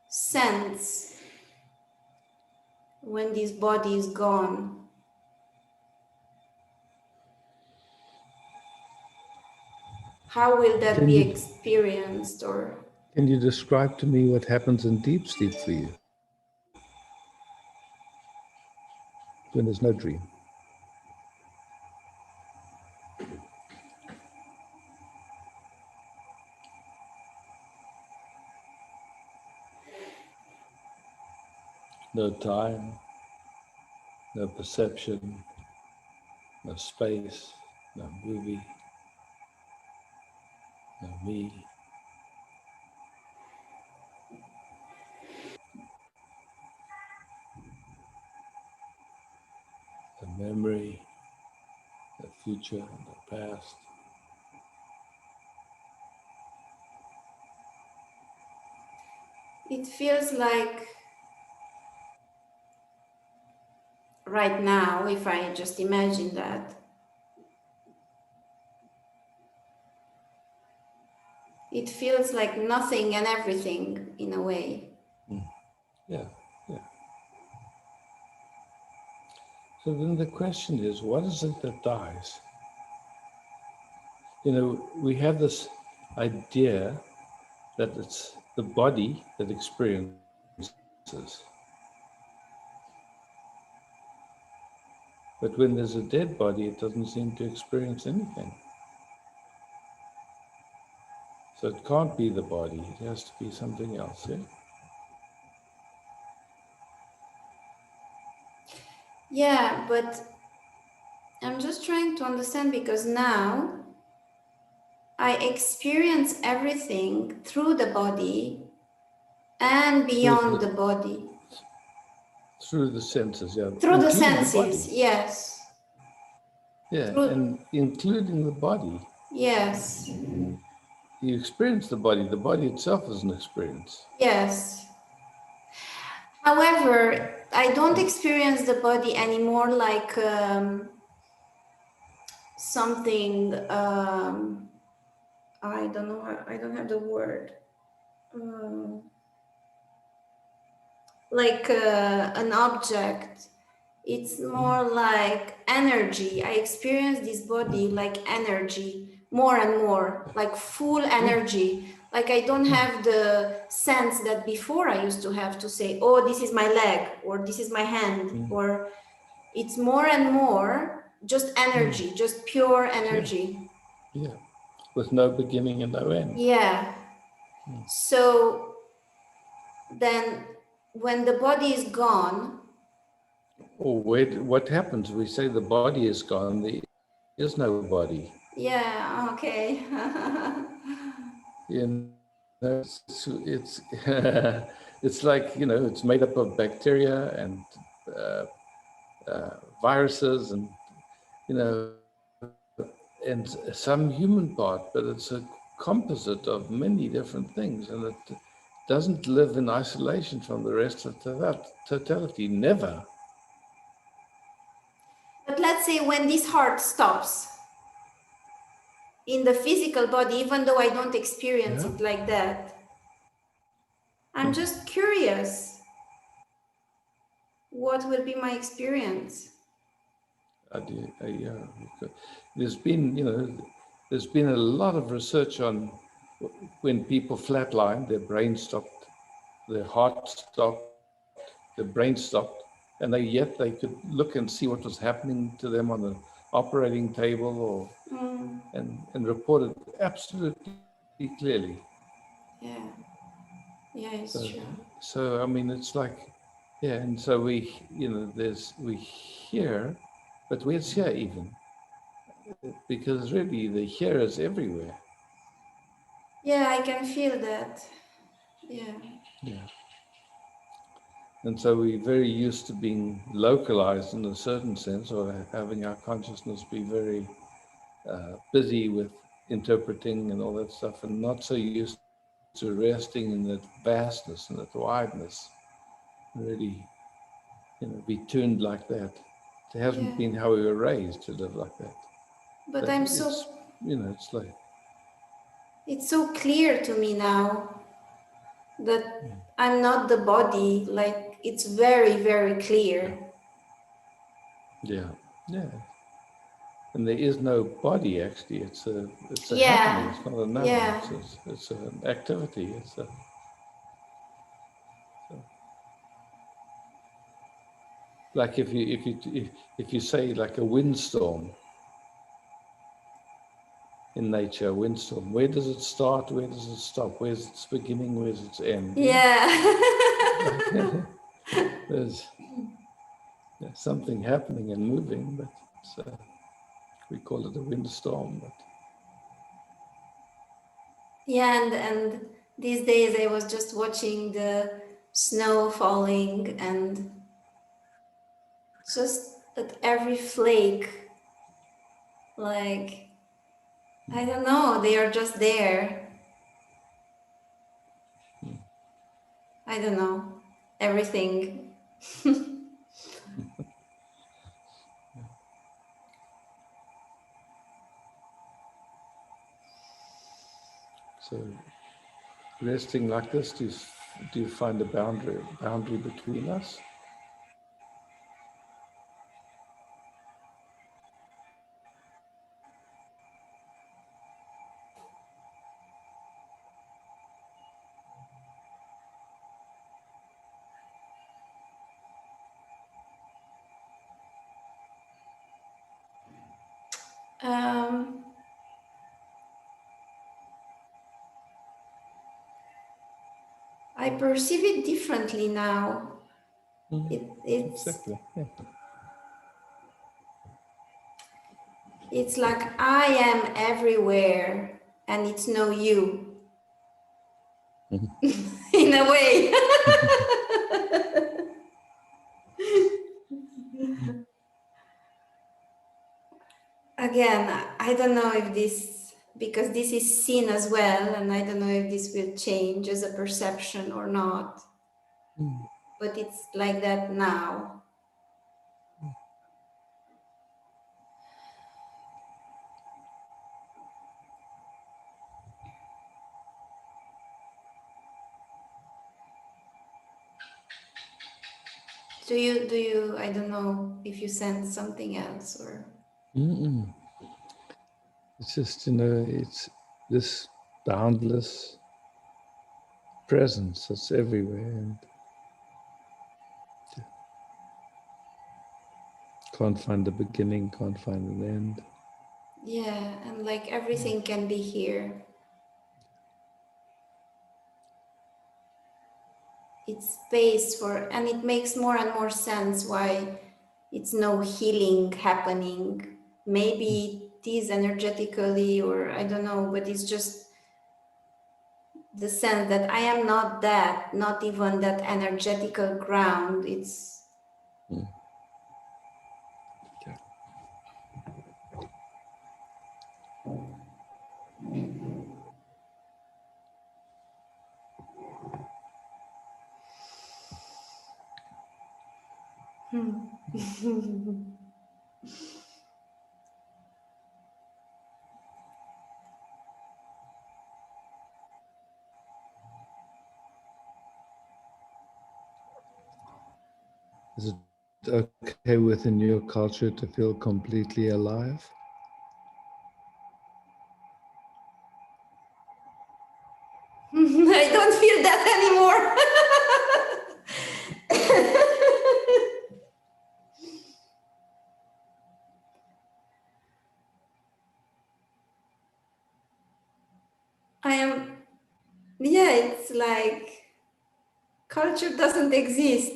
S8: sense when this body is gone. How will that be experienced? Or
S2: can you describe to me what happens in deep sleep for you? When there's no dream. No time, no perception, no space, no movie, no me. The memory, the future, the past.
S8: it feels like right now, if I just imagine that, it feels like nothing and everything in a way.
S2: Yeah, yeah. So then the question is, what is it that dies? You know, we have this idea that it's the body that experiences. But when there's a dead body, it doesn't seem to experience anything. So it can't be the body, it has to be something else, yeah?
S8: Yeah, but I'm just trying to understand, because now I experience everything through the body and beyond the body.
S2: Through the senses, yeah.
S8: Through the
S2: including
S8: senses,
S2: the
S8: yes.
S2: Yeah, and including the body.
S8: Yes.
S2: You experience the body itself is an experience.
S8: Yes. However, I don't experience the body anymore like something, I don't know, I don't have the word. Like an object. It's more like energy. I experience this body like energy, more and more, like full energy. Like I don't have the sense that before I used to have to say, oh, this is my leg, or this is my hand, or it's more and more just energy, just pure energy.
S2: Yeah, with no beginning and no end.
S8: Yeah. So then when the body is gone,
S2: what happens? We say the body is gone, there is no body.
S8: yeah, okay.
S2: You know, it's it's like, you know, it's made up of bacteria and viruses and, you know, and some human part, but it's a composite of many different things, and it doesn't live in isolation from the rest of that totality, never.
S8: But let's say when this heart stops in the physical body, even though I don't experience it like that, I'm just curious, what will be my experience?
S2: Yeah. There's been, you know, there's been a lot of research on when people flatline, their brain stopped, their heart stopped, the brain stopped, and yet they could look and see what was happening to them on the operating table, or and report it absolutely clearly.
S8: Yeah, yeah, it's true.
S2: So I mean, it's like, yeah, and so we, you know, we hear, but where's here even? Because really, the here is everywhere.
S8: Yeah, I can feel that. Yeah.
S2: Yeah. And so we're very used to being localized in a certain sense, or having our consciousness be very busy with interpreting and all that stuff, and not so used to resting in that vastness and that wideness. Really, you know, be tuned like that. It hasn't been how we were raised to live like that.
S8: But I'm
S2: it's,
S8: so,
S2: you know, it's like,
S8: it's so clear to me now that I'm not the body. Like, it's very, very clear.
S2: Yeah, yeah. And there is no body, actually. It's a
S8: Yeah.
S2: happening. It's not a knowing.
S8: Yeah.
S2: It's an activity. Like if you say like a windstorm in nature, a windstorm, where does it start? Where does it stop? Where's its beginning? Where's its end?
S8: Yeah.
S2: There's something happening and moving, but we call it a windstorm. But
S8: Yeah, and these days I was just watching the snow falling, and just at every flake, like, I don't know, they are just there. I don't know, everything.
S2: so resting like this, do you find a boundary between us?
S8: I perceive it differently now. It's
S2: exactly. Yeah.
S8: It's like I am everywhere, and it's no you. In a way. Again, I don't know if this, because this is seen as well, and I don't know if this will change as a perception or not. But it's like that now. Do you, I don't know if you sense something else or...
S2: It's just, you know, it's this boundless presence that's everywhere, and can't find the beginning, can't find an end.
S8: Yeah, and like everything can be here. It's space for, and it makes more and more sense why it's no healing happening. Maybe it is energetically, or I don't know, but it's just the sense that I am not that, not even that energetical ground. It's
S2: Is it okay within your culture to feel completely alive?
S8: I don't feel that anymore. yeah, it's like culture doesn't exist.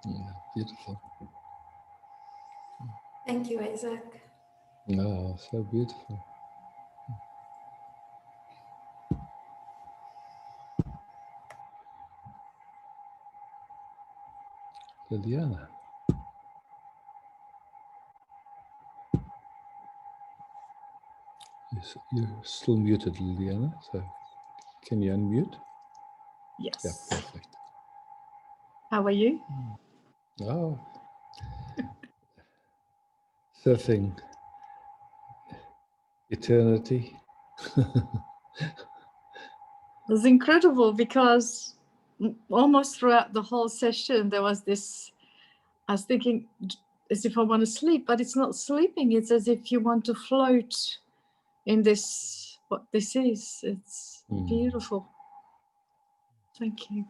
S2: Yeah, beautiful.
S8: Thank you, Isaac.
S2: No, so beautiful. Liliana. You're still muted, Liliana, so can you unmute?
S9: Yes.
S2: Yeah, perfect.
S9: How are you?
S2: Oh, surfing eternity.
S9: It was incredible because almost throughout the whole session, there was this, I was thinking as if I want to sleep, but it's not sleeping. It's as if you want to float in this, what this is. It's beautiful. Thank you.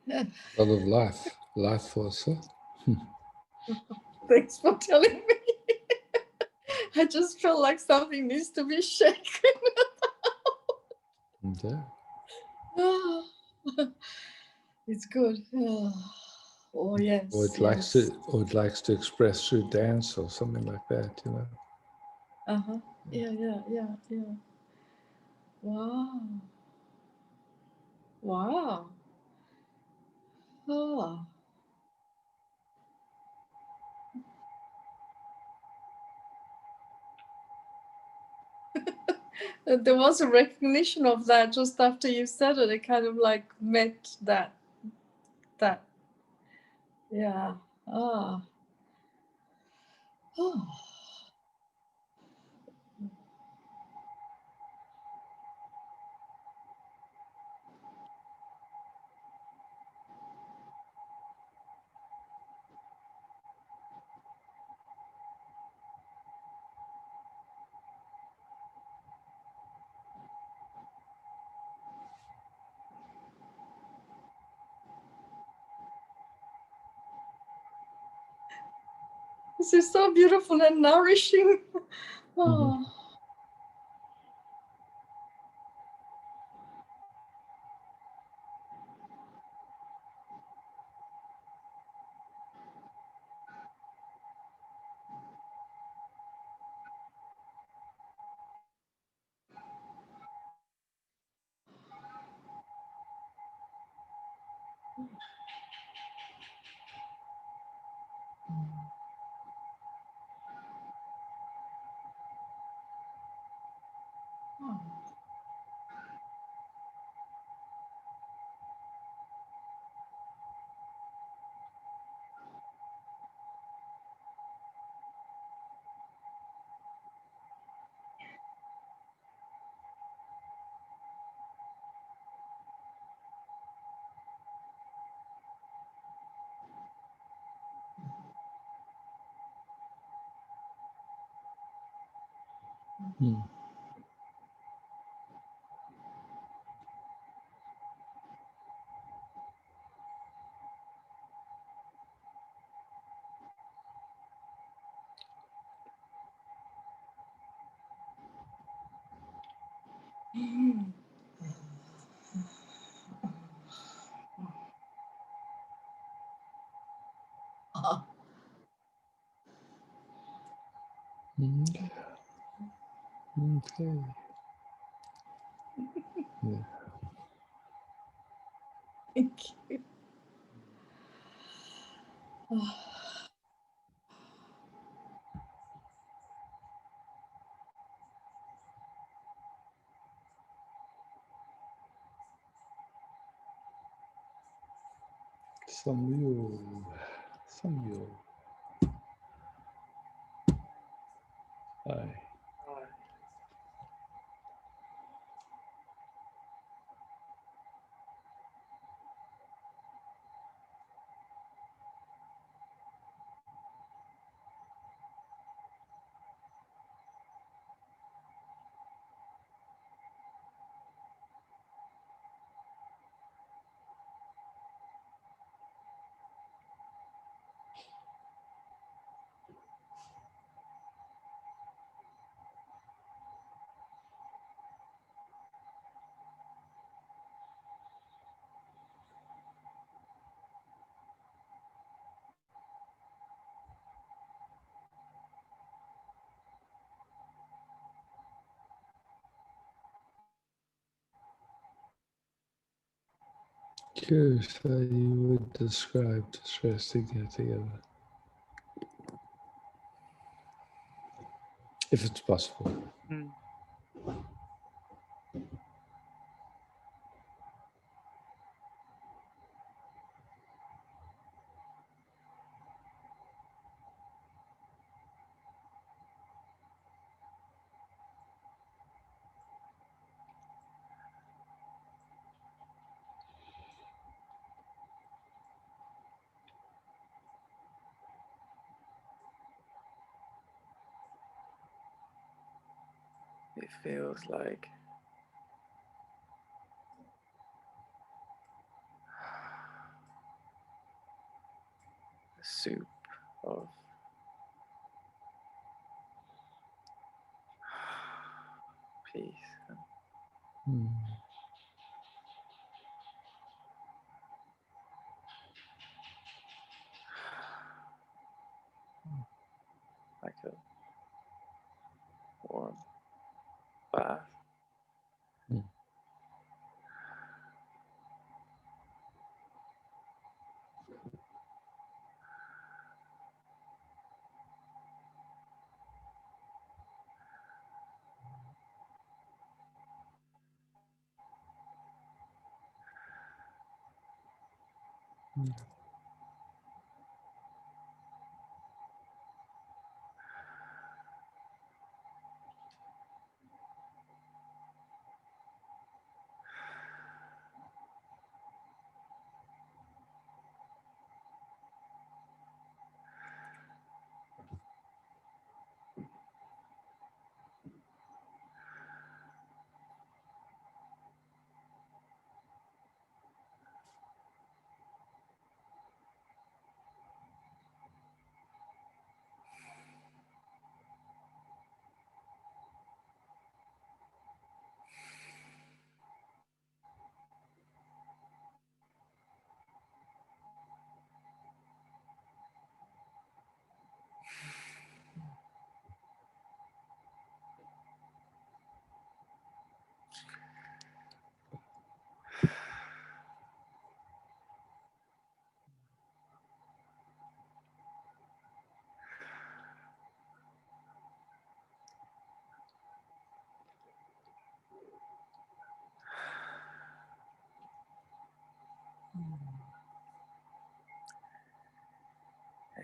S2: A lot of life force. Huh?
S9: Thanks for telling me. I just feel like something needs to be shaken.
S2: Yeah.
S9: It's good. Oh yes.
S2: Or it likes to express through dance or something like that, you know.
S9: Uh-huh. Yeah. Wow. Oh. There was a recognition of that just after you said it. It kind of like met that. Yeah. Oh. This is so beautiful and nourishing. Oh.
S2: Okay. Yeah.
S9: Thank you.
S2: Samuel. Hi. Curious how you would describe just resting here together. If it's possible.
S6: It feels like
S10: soup of peace. Like a warm bath.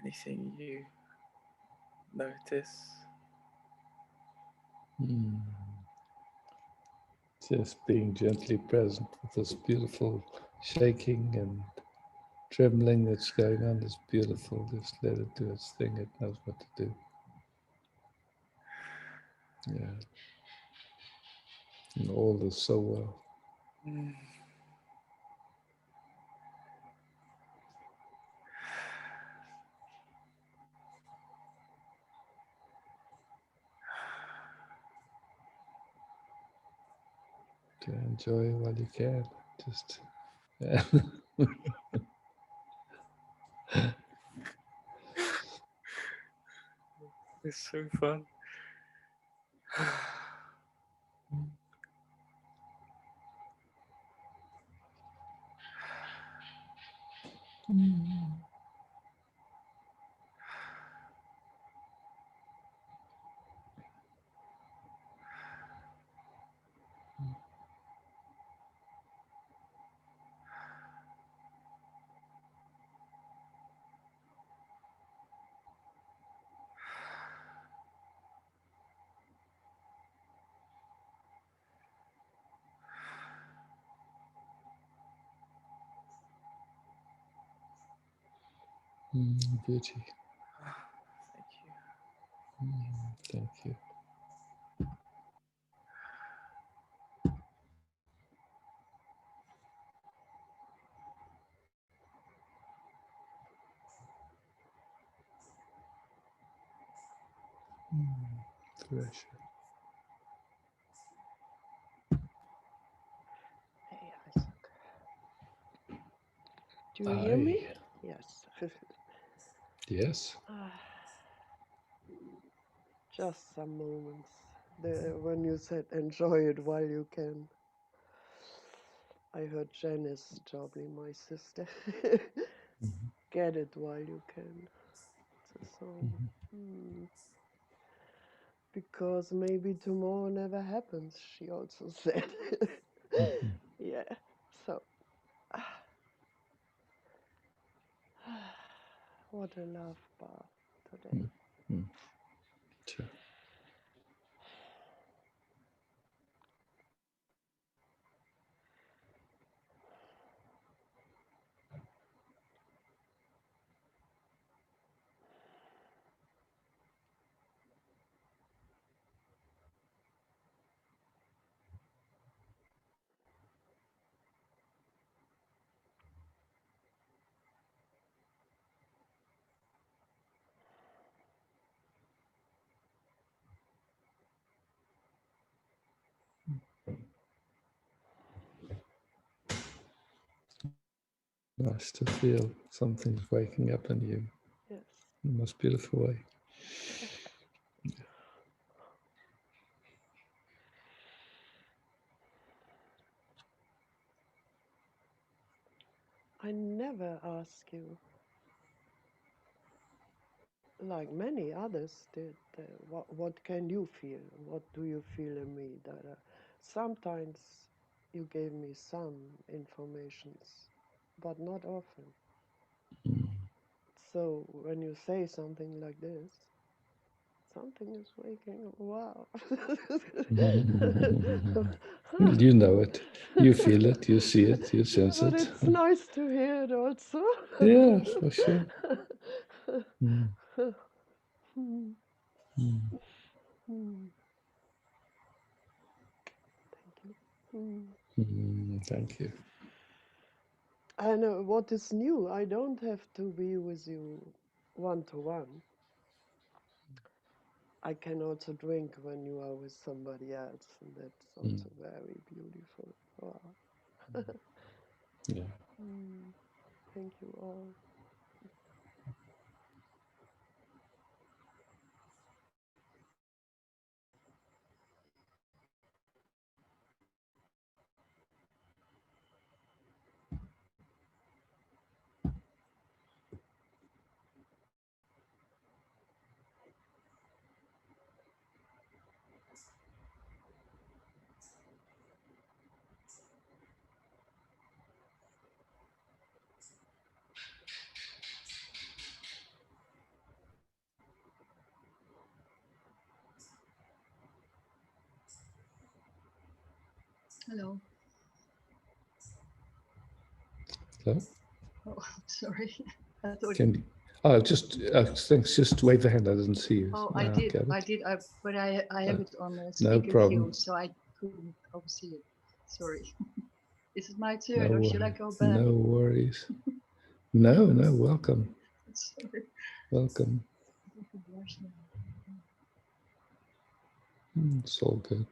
S10: Anything you notice?
S2: Just being gently present with this beautiful shaking and trembling that's going on is beautiful. Just let it do its thing. It knows what to do. Yeah. And all is so well. To enjoy while you can. Just yeah.
S10: It's so fun.
S2: Beauty.
S10: Thank you.
S2: Thank you. Pleasure.
S11: Hey, Isaac. Do you hear me? Yes.
S2: Yes.
S11: Just some moments. When you said enjoy it while you can, I heard Janice Joplin, my sister. Get it while you can. It's a song. Because maybe tomorrow never happens, she also said. Yeah. So, what a love bath today.
S2: Sure. Nice to feel something's waking up in you.
S11: Yes.
S2: In the most beautiful way.
S11: I never ask you, like many others did, what can you feel? What do you feel in me? Sometimes you gave me some informations, but not often. So when you say something like this, something is waking up. Wow.
S2: You know it. You feel it. You see it. You sense
S11: But
S2: it.
S11: it's nice to hear it also.
S2: Yeah, for sure. Mm.
S11: Mm.
S2: Mm.
S11: Mm. Thank you.
S2: Thank you.
S11: I know what is new. I don't have to be with you one to one. I can also drink when you are with somebody else, and that's also very beautiful. Wow.
S2: Yeah.
S11: Thank you all.
S12: Hello.
S2: Hello?
S12: Oh, sorry. I thought.
S2: Can you, oh, just thanks. Just wave the hand. I didn't see you.
S12: Oh,
S2: Now
S12: I did.
S2: get it.
S12: I did. But I have it on
S2: No
S12: speaker
S2: problem.
S12: queue, so I couldn't oversee it. Sorry. Is it my turn,
S2: No,
S12: or should I go back?
S2: no worries. No, no. Welcome.
S12: Sorry.
S2: Welcome. It's all good.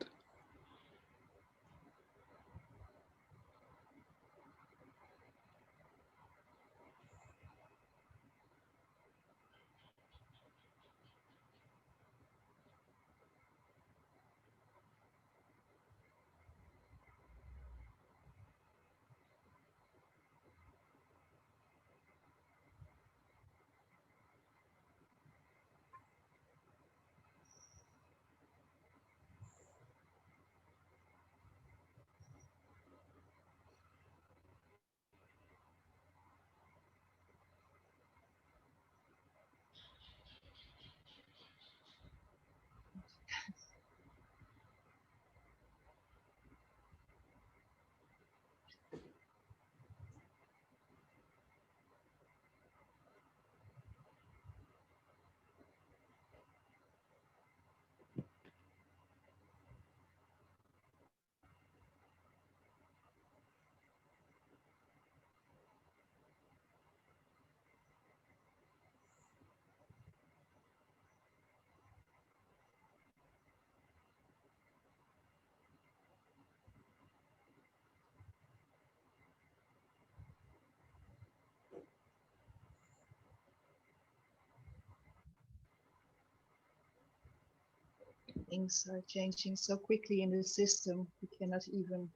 S12: Things are changing so quickly in the system, we cannot even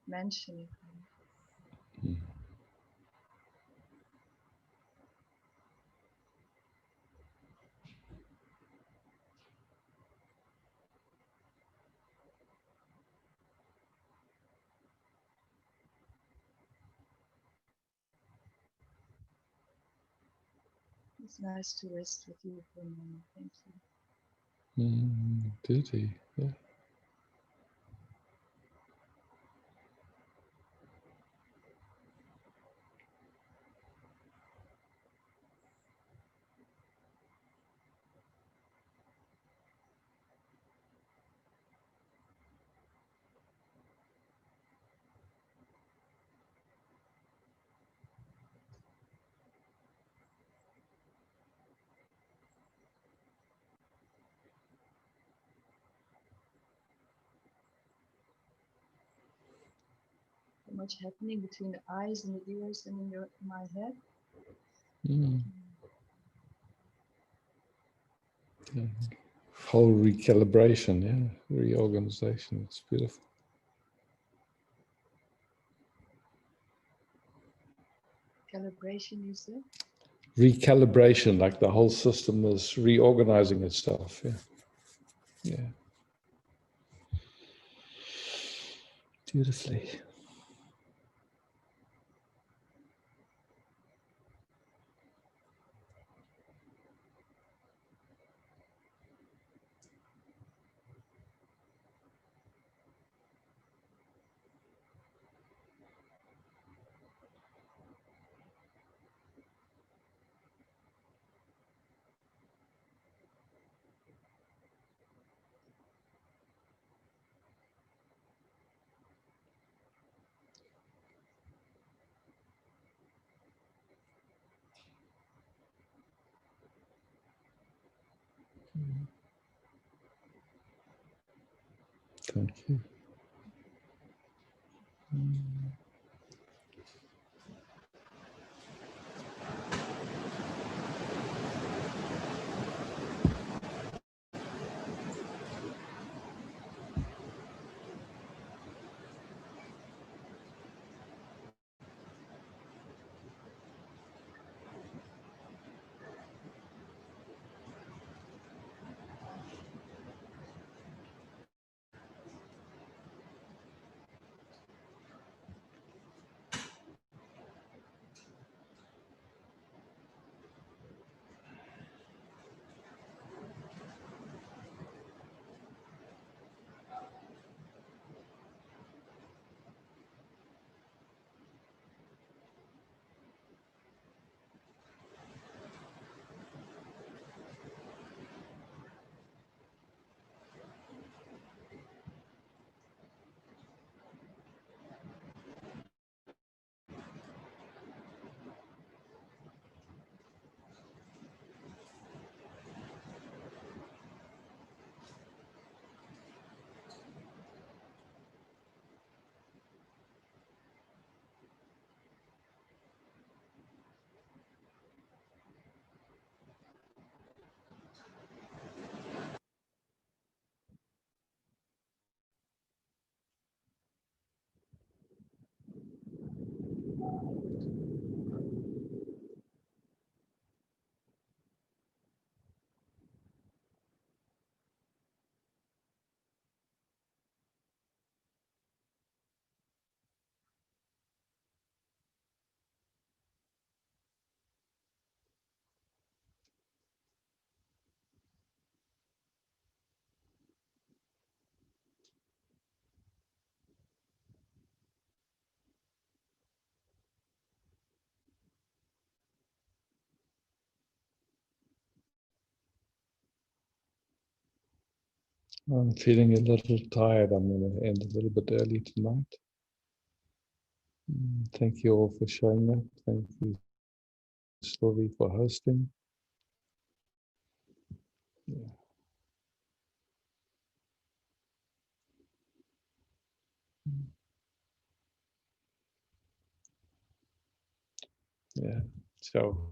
S12: mention it. It's nice to rest with you for a moment. Thank you.
S2: Duty. Yeah.
S12: much happening between the eyes and the ears and in my head.
S2: Yeah. Whole recalibration, yeah, reorganization. It's beautiful.
S12: Calibration, you said?
S2: Recalibration, like the whole system is reorganizing itself. Yeah. Yeah. Beautifully. Thank you. I'm feeling a little tired. I'm going to end a little bit early tonight. Thank you all for showing up. Thank you, Sylvie, for hosting. Yeah. Yeah. So.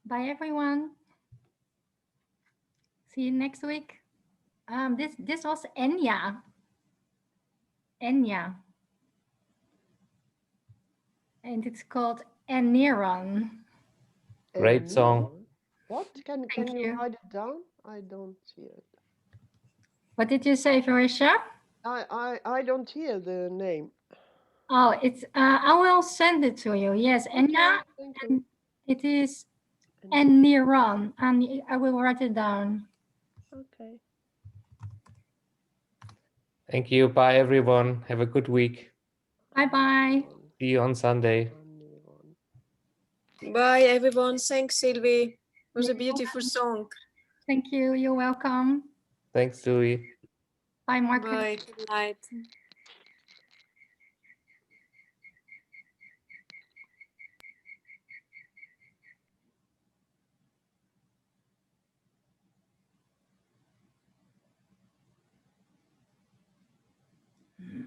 S5: Bye, everyone. See you next week. This was Enya. Enya. And it's called Eniron.
S13: Great song.
S11: What? Can you write it down? I don't hear it.
S5: What did you say, Varisha?
S11: I don't hear the name.
S5: Oh, it's I will send it to you. Yes, Enya. And it is Eniron. And I will write it down.
S11: Okay.
S13: Thank you. Bye, everyone. Have a good week.
S5: Bye-bye.
S13: See you on Sunday.
S14: Bye, everyone. Thanks, Sylvie. It was a beautiful song.
S5: Thank you. You're welcome.
S13: Thanks, Louis.
S5: Bye, Mark.
S14: Bye. Good night.
S5: Mm-hmm.